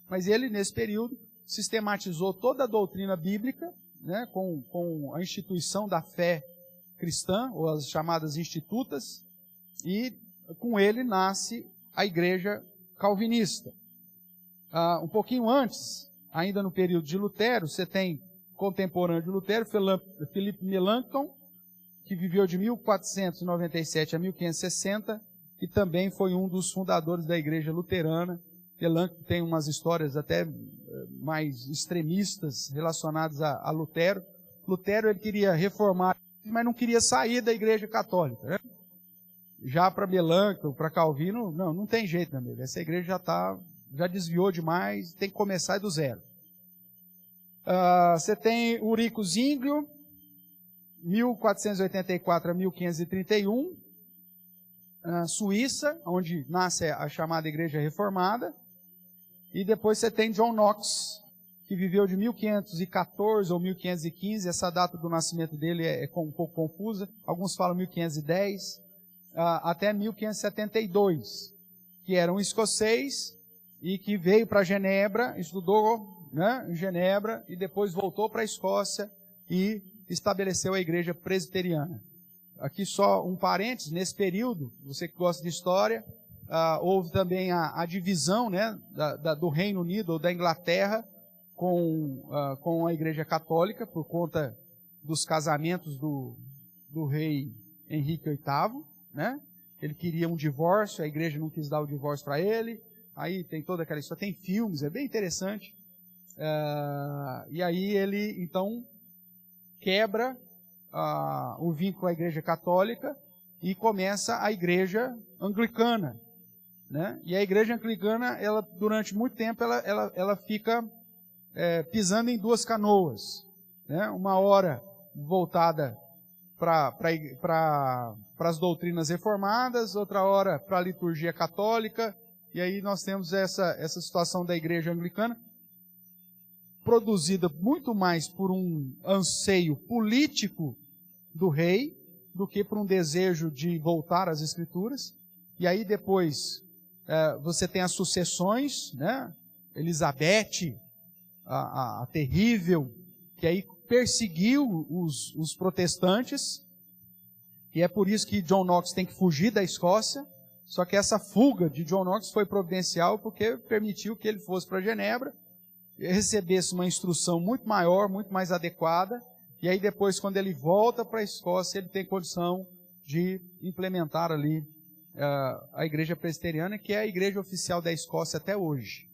Mas ele, nesse período, sistematizou toda a doutrina bíblica, né, com a instituição da fé cristã, ou as chamadas institutas, e com ele nasce a Igreja Calvinista. Um pouquinho antes, ainda no período de Lutero, você tem contemporâneo de Lutero, Philippe Melanchthon, que viveu de 1497 a 1560, e também foi um dos fundadores da Igreja Luterana. Melanchthon tem umas histórias até mais extremistas relacionadas a Lutero. Lutero ele queria reformar, mas não queria sair da Igreja Católica, né? Já para Melanchthon, para Calvino, não tem jeito, meu amigo. Essa igreja já desviou demais, tem que começar do zero. Você tem Ulrico Zwinglio, 1484 a 1531, Suíça, onde nasce a chamada Igreja Reformada. E depois você tem John Knox, que viveu de 1514 ou 1515, essa data do nascimento dele é um pouco confusa, alguns falam 1510, até 1572, que era um escocês e que veio para Genebra, estudou, né, em Genebra, e depois voltou para a Escócia e estabeleceu a igreja presbiteriana. Aqui só um parênteses, nesse período, você que gosta de história, houve também a divisão, né, do Reino Unido ou da Inglaterra com a Igreja Católica, por conta dos casamentos do rei Henrique VIII, né? Ele queria um divórcio, a igreja não quis dar o divórcio para ele, aí tem toda aquela história, tem filmes, é bem interessante. E aí ele, então, quebra o vínculo com a Igreja Católica e começa a Igreja Anglicana, né? E a Igreja Anglicana, ela, durante muito tempo, ela fica pisando em duas canoas, né? Uma hora voltada para as doutrinas reformadas, outra hora para a liturgia católica, e aí nós temos essa situação da Igreja Anglicana, produzida muito mais por um anseio político do rei, do que por um desejo de voltar às Escrituras. E aí depois você tem as sucessões, né? Elizabeth, a terrível, que aí perseguiu os protestantes, e é por isso que John Knox tem que fugir da Escócia. Só que essa fuga de John Knox foi providencial porque permitiu que ele fosse para Genebra, recebesse uma instrução muito maior, muito mais adequada, e aí depois, quando ele volta para a Escócia, ele tem condição de implementar ali a Igreja Presbiteriana, que é a igreja oficial da Escócia até hoje,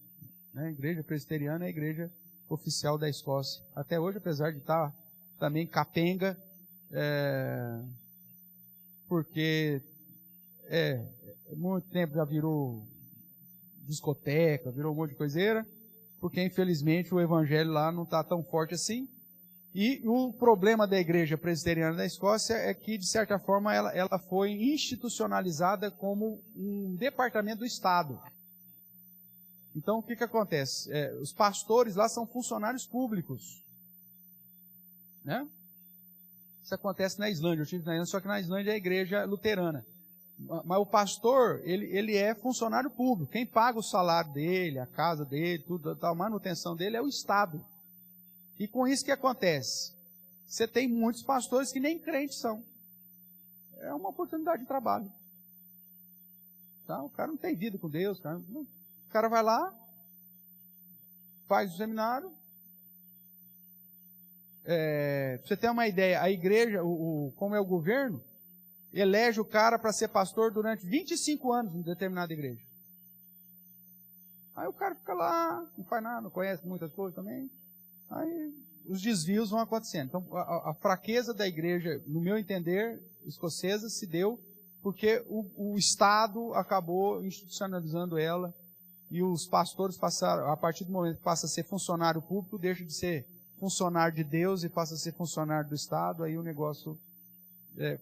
né? A Igreja Presbiteriana é a igreja oficial da Escócia até hoje, apesar de estar também capenga, porque muito tempo já virou discoteca, virou um monte de coiseira, porque infelizmente o evangelho lá não está tão forte assim. E o problema da Igreja Presbiteriana da Escócia é que, de certa forma, ela foi institucionalizada como um departamento do Estado. Então, o que acontece? Os pastores lá são funcionários públicos, né? Isso acontece na Islândia. Eu estive na Islândia, só que na Islândia é a igreja luterana. Mas o pastor, ele é funcionário público. Quem paga o salário dele, a casa dele, tudo, a manutenção dele é o Estado. E com isso que acontece? Você tem muitos pastores que nem crentes são. É uma oportunidade de trabalho. Tá? O cara não tem vida com Deus. O cara vai lá, faz o seminário. Pra você ter uma ideia, a igreja, como é o governo, elege o cara para ser pastor durante 25 anos em determinada igreja. Aí o cara fica lá, não faz nada, não conhece muitas coisas também. Aí os desvios vão acontecendo. Então, a fraqueza da igreja, no meu entender, escocesa, se deu porque o Estado acabou institucionalizando ela e os pastores passaram, a partir do momento que passa a ser funcionário público, deixa de ser funcionário de Deus e passa a ser funcionário do Estado, aí o negócio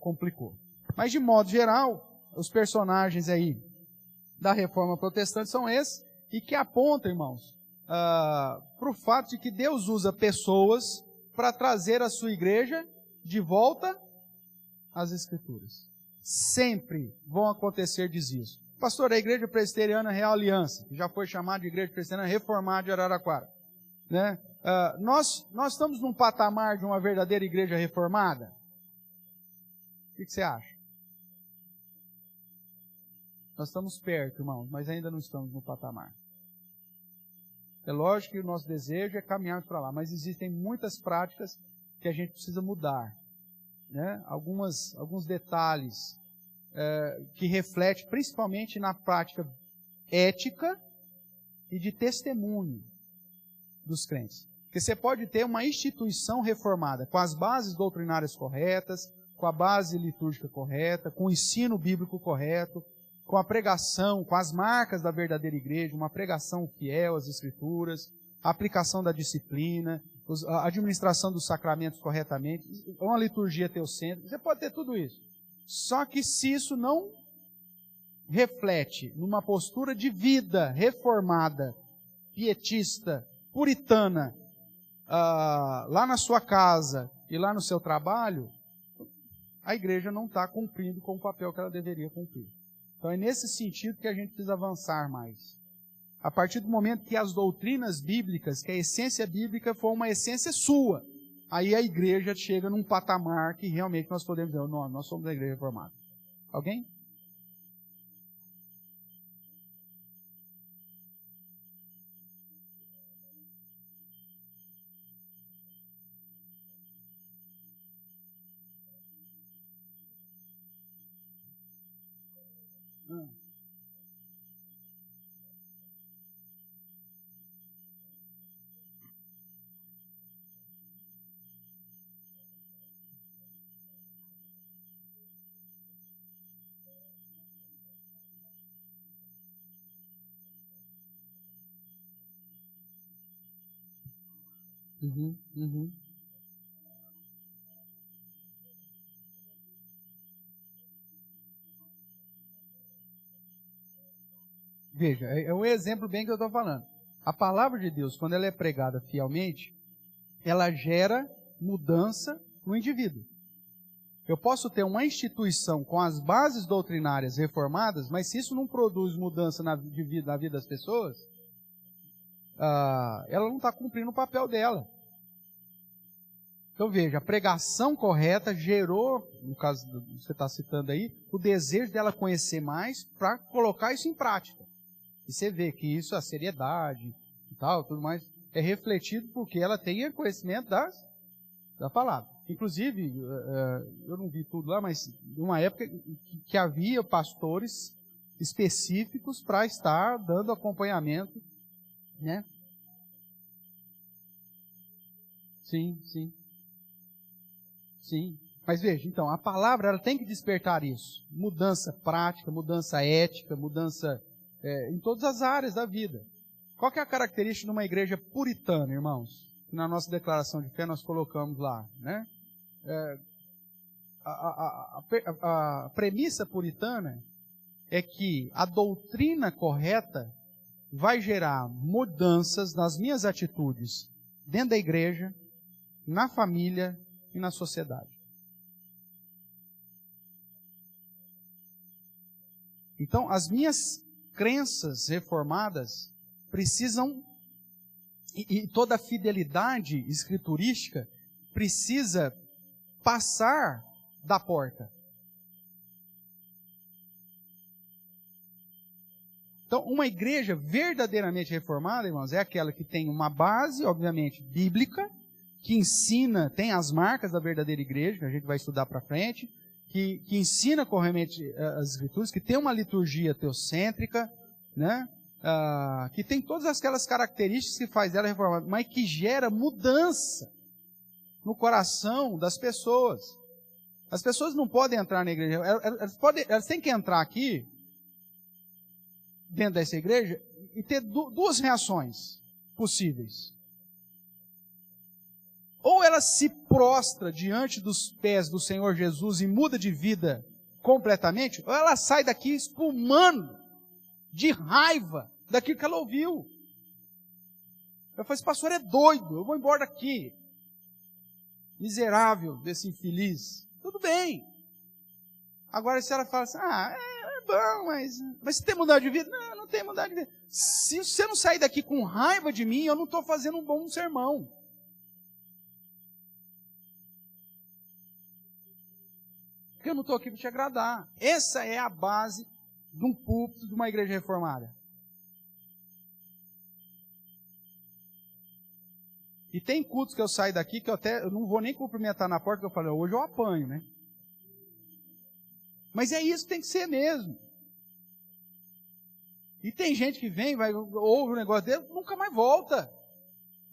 complicou. Mas, de modo geral, os personagens aí da Reforma Protestante são esses, e que apontam, irmãos, para o fato de que Deus usa pessoas para trazer a sua igreja de volta às Escrituras. Sempre vão acontecer desvios. Pastor, a Igreja Presbiteriana Real Aliança, que já foi chamada de Igreja Presbiteriana Reformada de Araraquara, né? Nós estamos num patamar de uma verdadeira igreja reformada? O que você acha? Nós estamos perto, irmãos, mas ainda não estamos no patamar. É lógico que o nosso desejo é caminhar para lá, mas existem muitas práticas que a gente precisa mudar, né? Alguns detalhes que refletem principalmente na prática ética e de testemunho dos crentes. Porque você pode ter uma instituição reformada com as bases doutrinárias corretas, com a base litúrgica correta, com o ensino bíblico correto, com a pregação, com as marcas da verdadeira igreja, uma pregação fiel às Escrituras, a aplicação da disciplina, a administração dos sacramentos corretamente, uma liturgia teocêntrica. Você pode ter tudo isso. Só que se isso não reflete numa postura de vida reformada, pietista, puritana, lá na sua casa e lá no seu trabalho, a igreja não está cumprindo com o papel que ela deveria cumprir. Então é nesse sentido que a gente precisa avançar mais. A partir do momento que as doutrinas bíblicas, que a essência bíblica for uma essência sua, aí a igreja chega num patamar que realmente nós podemos dizer, nós somos a igreja reformada. Alguém? Uhum. Veja, é um exemplo bem que eu estou falando. A palavra de Deus, quando ela é pregada fielmente, ela gera mudança no indivíduo. Eu posso ter uma instituição com as bases doutrinárias reformadas, mas se isso não produz mudança na vida das pessoas, ela não está cumprindo o papel dela. Então veja, a pregação correta gerou, no caso que você está citando aí, o desejo dela conhecer mais para colocar isso em prática. E você vê que isso, a seriedade e tal, tudo mais, é refletido porque ela tem conhecimento da palavra. Inclusive, eu não vi tudo lá, mas uma época que havia pastores específicos para estar dando acompanhamento, né? Sim. Mas veja, então, a palavra ela tem que despertar isso. Mudança prática, mudança ética, mudança em todas as áreas da vida. Qual que é a característica de uma igreja puritana, irmãos? Na nossa declaração de fé nós colocamos lá, né? A premissa puritana é que a doutrina correta vai gerar mudanças nas minhas atitudes dentro da igreja, na família e na sociedade. Então, as minhas crenças reformadas precisam, e toda a fidelidade escriturística precisa passar da porta. Então, uma igreja verdadeiramente reformada, irmãos, é aquela que tem uma base, obviamente, bíblica, que ensina, tem as marcas da verdadeira igreja, que a gente vai estudar para frente, que ensina corretamente as Escrituras, que tem uma liturgia teocêntrica, né? Que tem todas aquelas características que faz dela reformada, mas que gera mudança no coração das pessoas. As pessoas não podem entrar na igreja, elas têm que entrar aqui, dentro dessa igreja, e ter duas reações possíveis. Ou ela se prostra diante dos pés do Senhor Jesus e muda de vida completamente, ou ela sai daqui espumando de raiva daquilo que ela ouviu. Eu falei, esse pastor é doido, eu vou embora daqui. Miserável desse infeliz. Tudo bem. Agora se ela fala assim, é bom, mas você tem mudado de vida? Não, não tem mudado de vida. Se você não sair daqui com raiva de mim, eu não estou fazendo um bom sermão. Porque eu não estou aqui para te agradar. Essa é a base de um púlpito de uma igreja reformada. E tem cultos que eu saio daqui que eu não vou nem cumprimentar na porta, que eu falo, hoje eu apanho, né? Mas é isso que tem que ser mesmo. E tem gente que vem, ouve o negócio dele, nunca mais volta.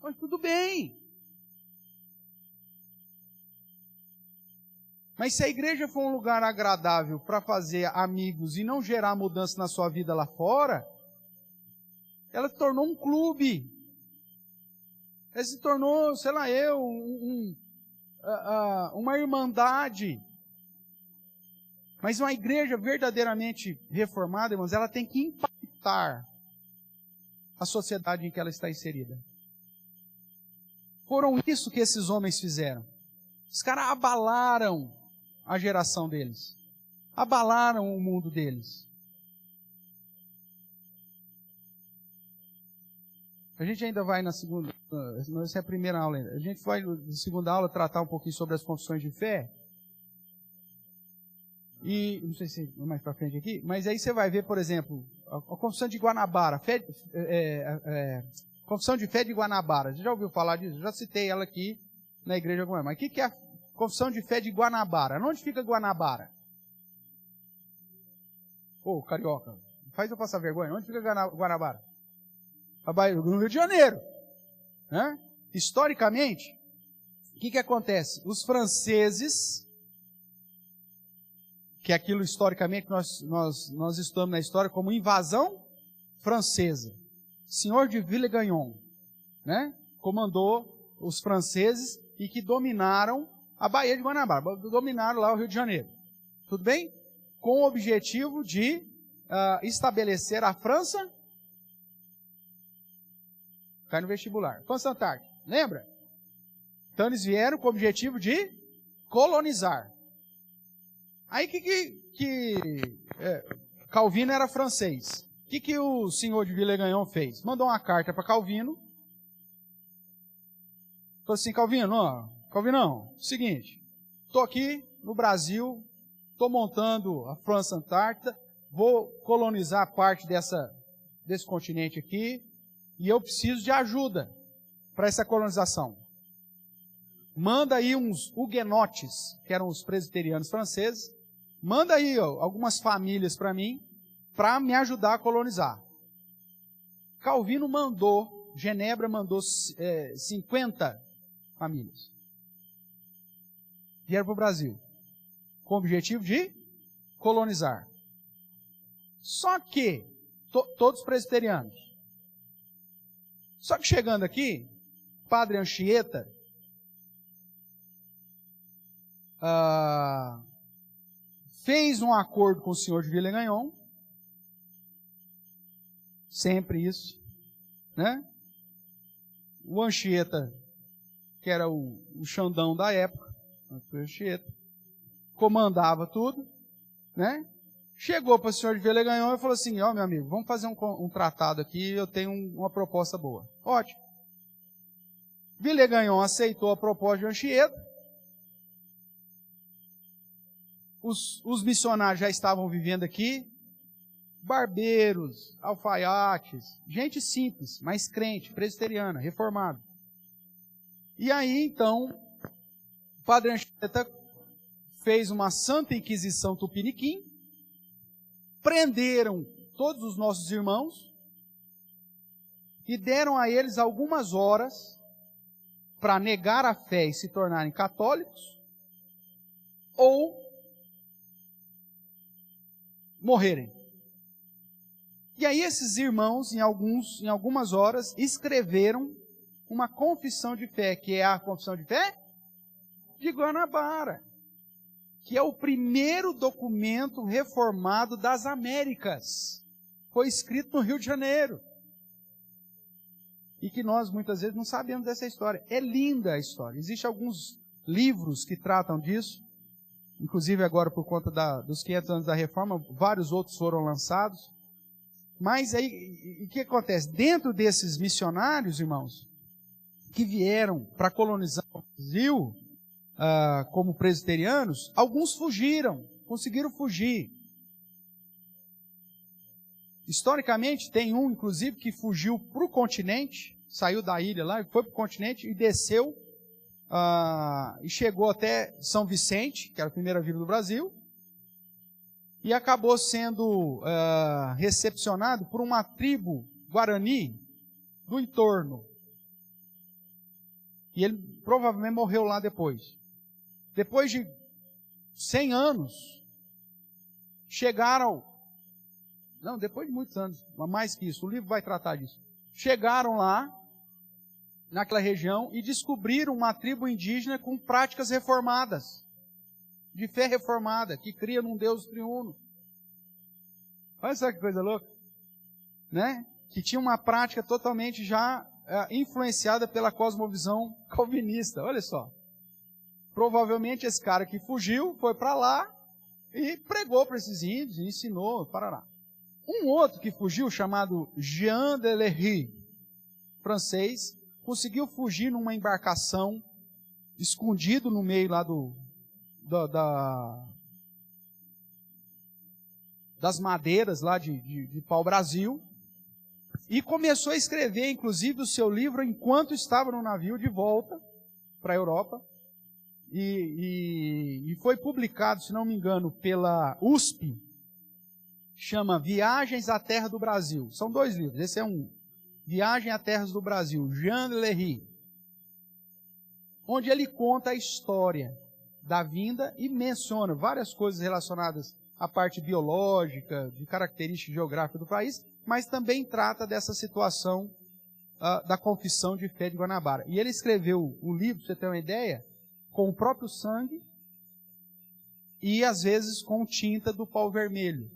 Mas tudo bem. Mas se a igreja for um lugar agradável para fazer amigos e não gerar mudança na sua vida lá fora, ela se tornou um clube. Ela se tornou, sei lá uma irmandade. Mas uma igreja verdadeiramente reformada, irmãos, ela tem que impactar a sociedade em que ela está inserida. Foram isso que esses homens fizeram. Os caras abalaram a geração deles. Abalaram o mundo deles. A gente ainda vai na segunda, essa é a primeira aula ainda. A gente vai na segunda aula tratar um pouquinho sobre as confissões de fé. E, não sei se é mais para frente aqui, mas aí você vai ver, por exemplo, a confissão de Guanabara, confissão de fé de Guanabara. Você já ouviu falar disso? Eu já citei ela aqui na igreja alguma vez. Mas o que é a confissão de fé de Guanabara? Onde fica Guanabara? Ô, carioca, faz eu passar vergonha. Onde fica Guanabara? No Rio de Janeiro. Né? Historicamente, o que acontece? Os franceses, que é aquilo historicamente nós estudamos na história como invasão francesa. Senhor de Villegagnon, né? Comandou os franceses e que dominaram a Baía de Guanabara, dominaram lá o Rio de Janeiro. Tudo bem? Com o objetivo de estabelecer a França. Cai no vestibular. França Antártica, lembra? Então eles vieram com o objetivo de colonizar. Aí Calvino era francês. O que o senhor de Villegagnon fez? Mandou uma carta para Calvino. Falou assim, Calvinão, seguinte, estou aqui no Brasil, estou montando a França Antártica, vou colonizar parte desse continente aqui, e eu preciso de ajuda para essa colonização. Manda aí uns huguenotes, que eram os presbiterianos franceses, manda aí algumas famílias para mim, para me ajudar a colonizar. Calvino Genebra mandou 50 famílias. Vieram para o Brasil, com o objetivo de colonizar. Só que, todos presbiterianos. Só que chegando aqui, Padre Anchieta fez um acordo com o senhor de Villegagnon, sempre isso, né? O Anchieta, que era o Xandão da época, o Anchieta, comandava tudo, né? Chegou para o senhor de Villegagnon e falou assim, meu amigo, vamos fazer um tratado aqui, eu tenho uma proposta boa. Ótimo. Villegagnon aceitou a proposta de Anchieta. Os missionários já estavam vivendo aqui, barbeiros, alfaiates, gente simples, mas crente, presbiteriana, reformado. E aí, então, o Padre Anchieta fez uma santa inquisição tupiniquim, prenderam todos os nossos irmãos e deram a eles algumas horas para negar a fé e se tornarem católicos ou morrerem. E aí esses irmãos, em algumas horas, escreveram uma confissão de fé, que é a confissão de fé de Guanabara, que é o primeiro documento reformado das Américas. Foi escrito no Rio de Janeiro. E que nós muitas vezes não sabemos dessa história. É linda a história. Existem alguns livros que tratam disso. Inclusive agora por conta dos 500 anos da Reforma, vários outros foram lançados. Mas aí, o que acontece? Dentro desses missionários, irmãos, que vieram para colonizar o Brasil, como presbiterianos, alguns fugiram, conseguiram fugir. Historicamente, tem um, inclusive, que fugiu para o continente, saiu da ilha lá, foi para o continente e desceu, e chegou até São Vicente, que era a primeira vila do Brasil, e acabou sendo recepcionado por uma tribo guarani do entorno. E ele provavelmente morreu lá depois. Depois de 100 anos, depois de muitos anos, mais que isso, o livro vai tratar disso. Chegaram lá, naquela região, e descobriram uma tribo indígena com práticas reformadas, de fé reformada, que cria num Deus triuno. Olha só que coisa louca, né? Que tinha uma prática totalmente já influenciada pela cosmovisão calvinista. Olha só. Provavelmente esse cara que fugiu foi para lá e pregou para esses índios, e ensinou, parará. Um outro que fugiu, chamado Jean de Lery, francês, conseguiu fugir numa embarcação, escondido no meio lá das madeiras lá de pau-brasil, e começou a escrever, inclusive, o seu livro enquanto estava no navio de volta para a Europa, e foi publicado, se não me engano, pela USP, chama Viagens à Terra do Brasil. São 2 livros, esse é um, Viagem à Terras do Brasil, Jean de Lery, onde ele conta a história da vinda e menciona várias coisas relacionadas à parte biológica, de característica geográfica do país, mas também trata dessa situação da confissão de fé de Guanabara. E ele escreveu o livro, para você ter uma ideia, com o próprio sangue e, às vezes, com tinta do pau vermelho.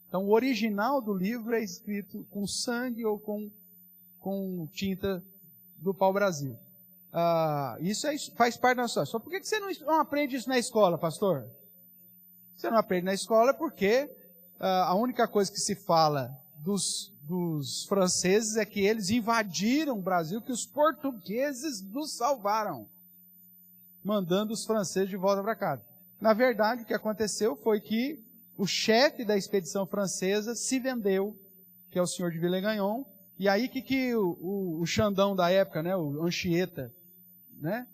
Então, o original do livro é escrito com sangue ou com tinta do pau-brasil. Isso faz parte da nossa história. Só por que você não aprende isso na escola, pastor? Você não aprende na escola porque a única coisa que se fala dos franceses é que eles invadiram o Brasil, que os portugueses nos salvaram, mandando os franceses de volta para casa. Na verdade, o que aconteceu foi que o chefe da expedição francesa se vendeu, que é o senhor de Villegagnon, e aí que o Xandão da época, né, o Anchieta, né,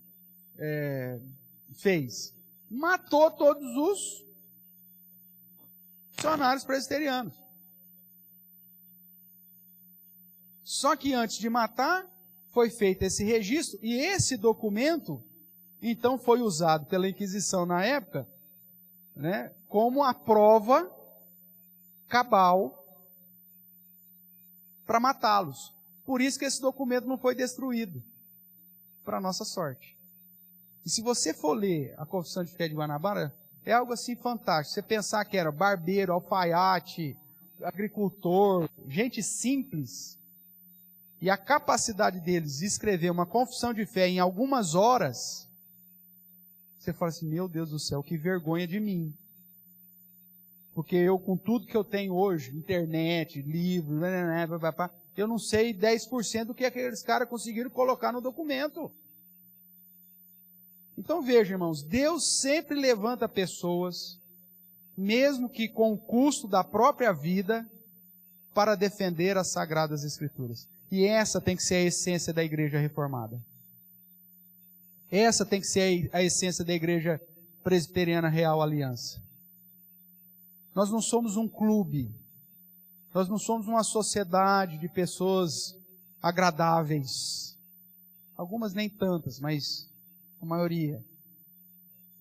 fez? Matou todos os missionários presbiterianos. Só que antes de matar, foi feito esse registro, e esse documento, então, foi usado pela Inquisição na época, né, como a prova cabal para matá-los. Por isso que esse documento não foi destruído, para nossa sorte. E se você for ler a Confissão de Fé de Guanabara, é algo assim fantástico. Você pensar que era barbeiro, alfaiate, agricultor, gente simples, e a capacidade deles de escrever uma confissão de fé em algumas horas, você fala assim, meu Deus do céu, que vergonha de mim. Porque eu, com tudo que eu tenho hoje, internet, livro, eu não sei 10% do que aqueles caras conseguiram colocar no documento. Então veja, irmãos, Deus sempre levanta pessoas, mesmo que com o custo da própria vida, para defender as Sagradas Escrituras. E essa tem que ser a essência da Igreja Reformada. Essa tem que ser a essência da Igreja Presbiteriana Real Aliança. Nós não somos um clube. Nós não somos uma sociedade de pessoas agradáveis. Algumas nem tantas, mas a maioria.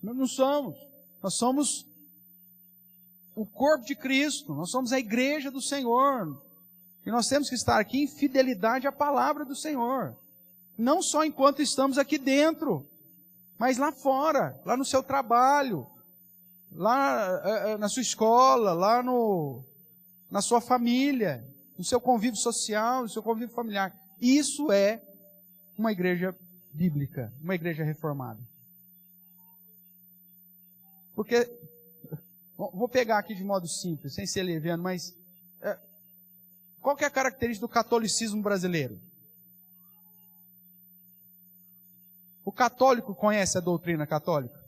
Nós não somos. Nós somos o corpo de Cristo. Nós somos a igreja do Senhor. E nós temos que estar aqui em fidelidade à palavra do Senhor. Não só enquanto estamos aqui dentro, mas lá fora, lá no seu trabalho, lá na sua escola, lá na sua família, no seu convívio social, no seu convívio familiar. Isso é uma igreja bíblica, uma igreja reformada. Porque, vou pegar aqui de modo simples, sem ser leviano, mas qual que é a característica do catolicismo brasileiro? O católico conhece a doutrina católica?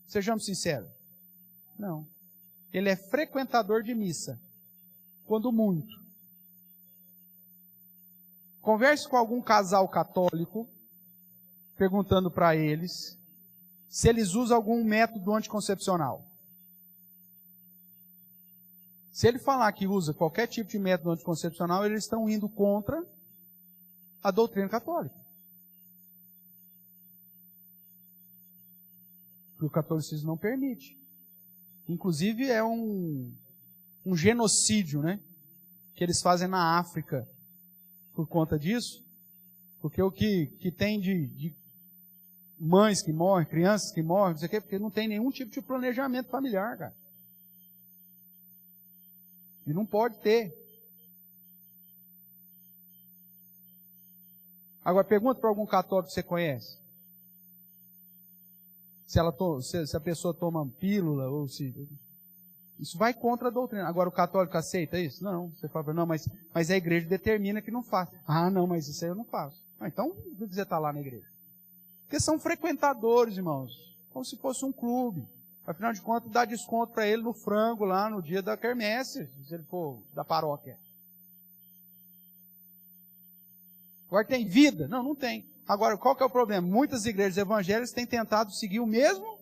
Sejamos sinceros. Não. Ele é frequentador de missa. Quando muito. Converse com algum casal católico, perguntando para eles se eles usam algum método anticoncepcional. Se ele falar que usa qualquer tipo de método anticoncepcional, eles estão indo contra a doutrina católica. Porque o catolicismo não permite. Inclusive é um genocídio, né? Que eles fazem na África por conta disso. Porque o que tem de mães que morrem, crianças que morrem, não sei o quê, porque não tem nenhum tipo de planejamento familiar, cara. E não pode ter. Agora, pergunta para algum católico que você conhece. Se a pessoa toma pílula, ou se... Isso vai contra a doutrina. Agora, o católico aceita isso? Não. Você fala, não, mas a igreja determina que não faça. Ah, não, mas isso aí eu não faço. Ah, então, por que você está lá na igreja? Porque são frequentadores, irmãos. Como se fosse um clube. Afinal de contas, dá desconto para ele no frango lá no dia da quermesse, se ele for da paróquia. Agora tem vida? Não, não tem. Agora, qual que é o problema? Muitas igrejas evangélicas têm tentado seguir o mesmo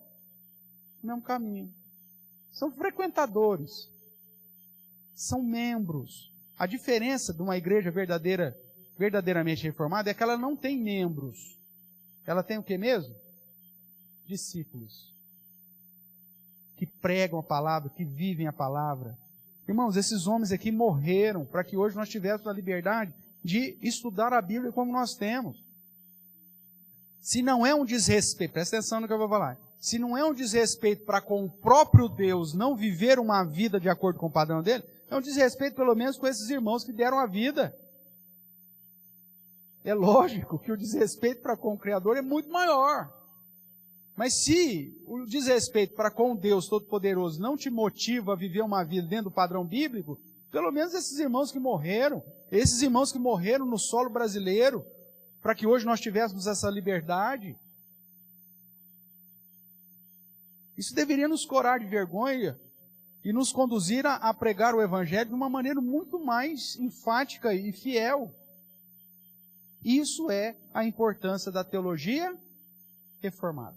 caminho. São frequentadores. São membros. A diferença de uma igreja verdadeiramente reformada é que ela não tem membros. Ela tem o que mesmo? Discípulos. Que pregam a palavra, que vivem a palavra. Irmãos, esses homens aqui morreram para que hoje nós tivéssemos a liberdade de estudar a Bíblia como nós temos. Se não é um desrespeito, presta atenção no que eu vou falar. Se não é um desrespeito para com o próprio Deus não viver uma vida de acordo com o padrão dele, é um desrespeito pelo menos com esses irmãos que deram a vida. É lógico que o desrespeito para com o Criador é muito maior. Mas se o desrespeito para com Deus Todo-Poderoso não te motiva a viver uma vida dentro do padrão bíblico, pelo menos esses irmãos que morreram no solo brasileiro, para que hoje nós tivéssemos essa liberdade, isso deveria nos corar de vergonha e nos conduzir a pregar o Evangelho de uma maneira muito mais enfática e fiel. Isso é a importância da teologia reformada.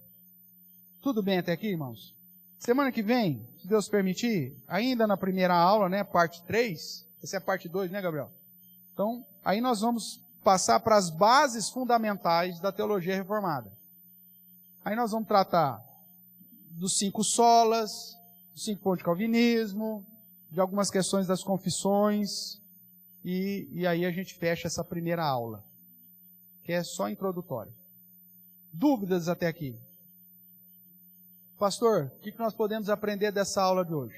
Tudo bem até aqui, irmãos? Semana que vem, se Deus permitir, ainda na primeira aula, né, parte 3, essa é a parte 2, né, Gabriel? Então, aí nós vamos passar para as bases fundamentais da teologia reformada. Aí nós vamos tratar dos 5 solas, dos 5 pontos de calvinismo, de algumas questões das confissões, e aí a gente fecha essa primeira aula, que é só introdutória. Dúvidas até aqui? Pastor, o que nós podemos aprender dessa aula de hoje?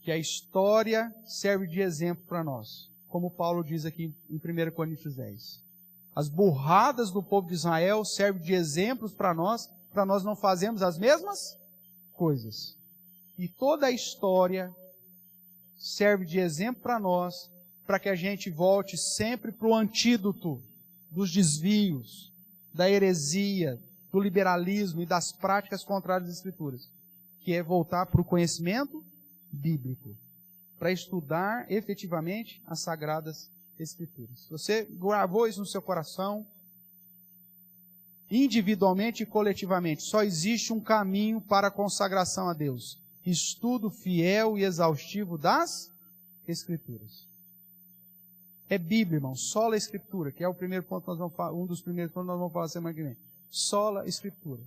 Que a história serve de exemplo para nós, como Paulo diz aqui em 1 Coríntios 10. As burradas do povo de Israel servem de exemplos para nós não fazermos as mesmas coisas. E toda a história serve de exemplo para nós, para que a gente volte sempre para o antídoto dos desvios, da heresia, do liberalismo e das práticas contrárias às Escrituras, que é voltar para o conhecimento bíblico, para estudar efetivamente as Sagradas Escrituras. Você gravou isso no seu coração, individualmente e coletivamente. Só existe um caminho para a consagração a Deus. Estudo fiel e exaustivo das Escrituras. É Bíblia, irmão. Sola Escritura, que é o primeiro ponto que nós vamos falar, um dos primeiros pontos que nós vamos falar semana que vem. Sola Escritura.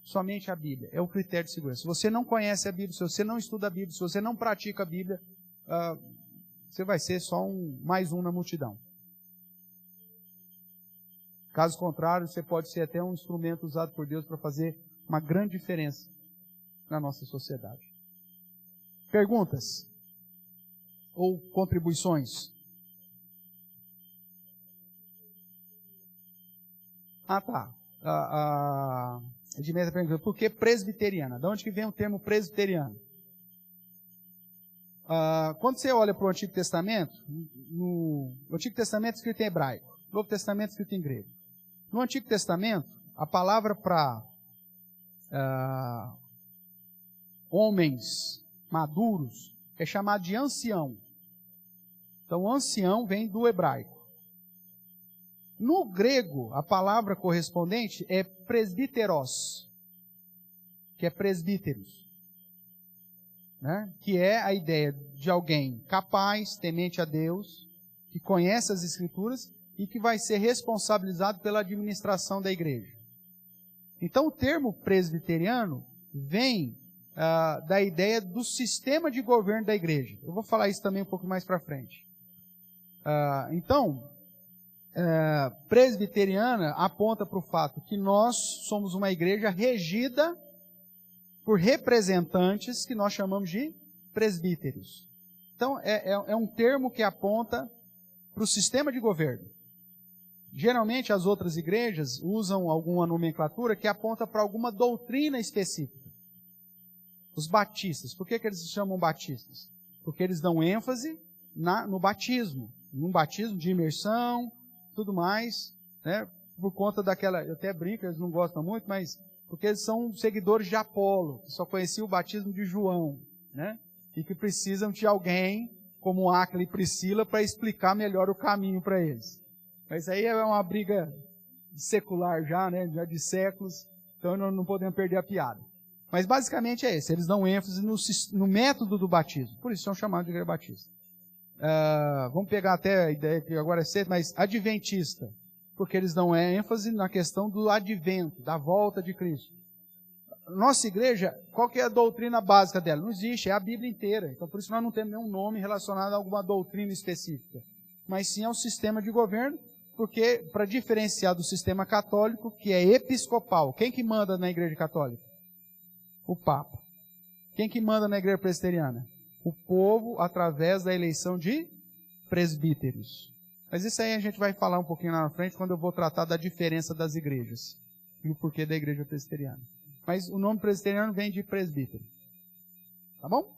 Somente a Bíblia. É o critério de segurança. Se você não conhece a Bíblia, se você não estuda a Bíblia, se você não pratica a Bíblia, você vai ser só mais um na multidão. Caso contrário, você pode ser até um instrumento usado por Deus para fazer uma grande diferença na nossa sociedade. Perguntas? Ou contribuições? Tá. A Edmeta perguntou, por que presbiteriana? De onde que vem o termo presbiteriano? Quando você olha para o Antigo Testamento, no Antigo Testamento é escrito em hebraico, no Novo Testamento é escrito em grego. No Antigo Testamento, a palavra para homens maduros é chamada de ancião. Então, ancião vem do hebraico. No grego, a palavra correspondente é presbíteros, que é presbíteros, né? Que é a ideia de alguém capaz, temente a Deus, que conhece as Escrituras e que vai ser responsabilizado pela administração da igreja. Então, o termo presbiteriano vem da ideia do sistema de governo da igreja. Eu vou falar isso também um pouco mais para frente. Presbiteriana aponta para o fato que nós somos uma igreja regida por representantes que nós chamamos de presbíteros. Então, é um termo que aponta para o sistema de governo. Geralmente, as outras igrejas usam alguma nomenclatura que aponta para alguma doutrina específica. Os batistas, por que eles se chamam batistas? Porque eles dão ênfase no batismo, num batismo de imersão, tudo mais, né? Por conta daquela, eu até brinco, eles não gostam muito, mas porque eles são seguidores de Apolo, que só conheciam o batismo de João, né? E que precisam de alguém como Áquila e Priscila para explicar melhor o caminho para eles. Mas aí é uma briga secular já, né? Já de séculos, então não podemos perder a piada. Mas basicamente é isso, eles dão ênfase no método do batismo, por isso são chamados de igreja batista. Vamos pegar até a ideia que agora é cedo, mas adventista, porque eles dão ênfase na questão do advento, da volta de Cristo. Nossa igreja, qual que é a doutrina básica dela? Não existe, é a Bíblia inteira. Então por isso nós não temos nenhum nome relacionado a alguma doutrina específica. Mas sim ao sistema de governo, porque para diferenciar do sistema católico, que é episcopal. Quem que manda na igreja católica? O Papa. Quem que manda na igreja presbiteriana? O povo através da eleição de presbíteros. Mas isso aí a gente vai falar um pouquinho lá na frente, quando eu vou tratar da diferença das igrejas e o porquê da igreja presbiteriana. Mas o nome presbiteriano vem de presbítero. Tá bom?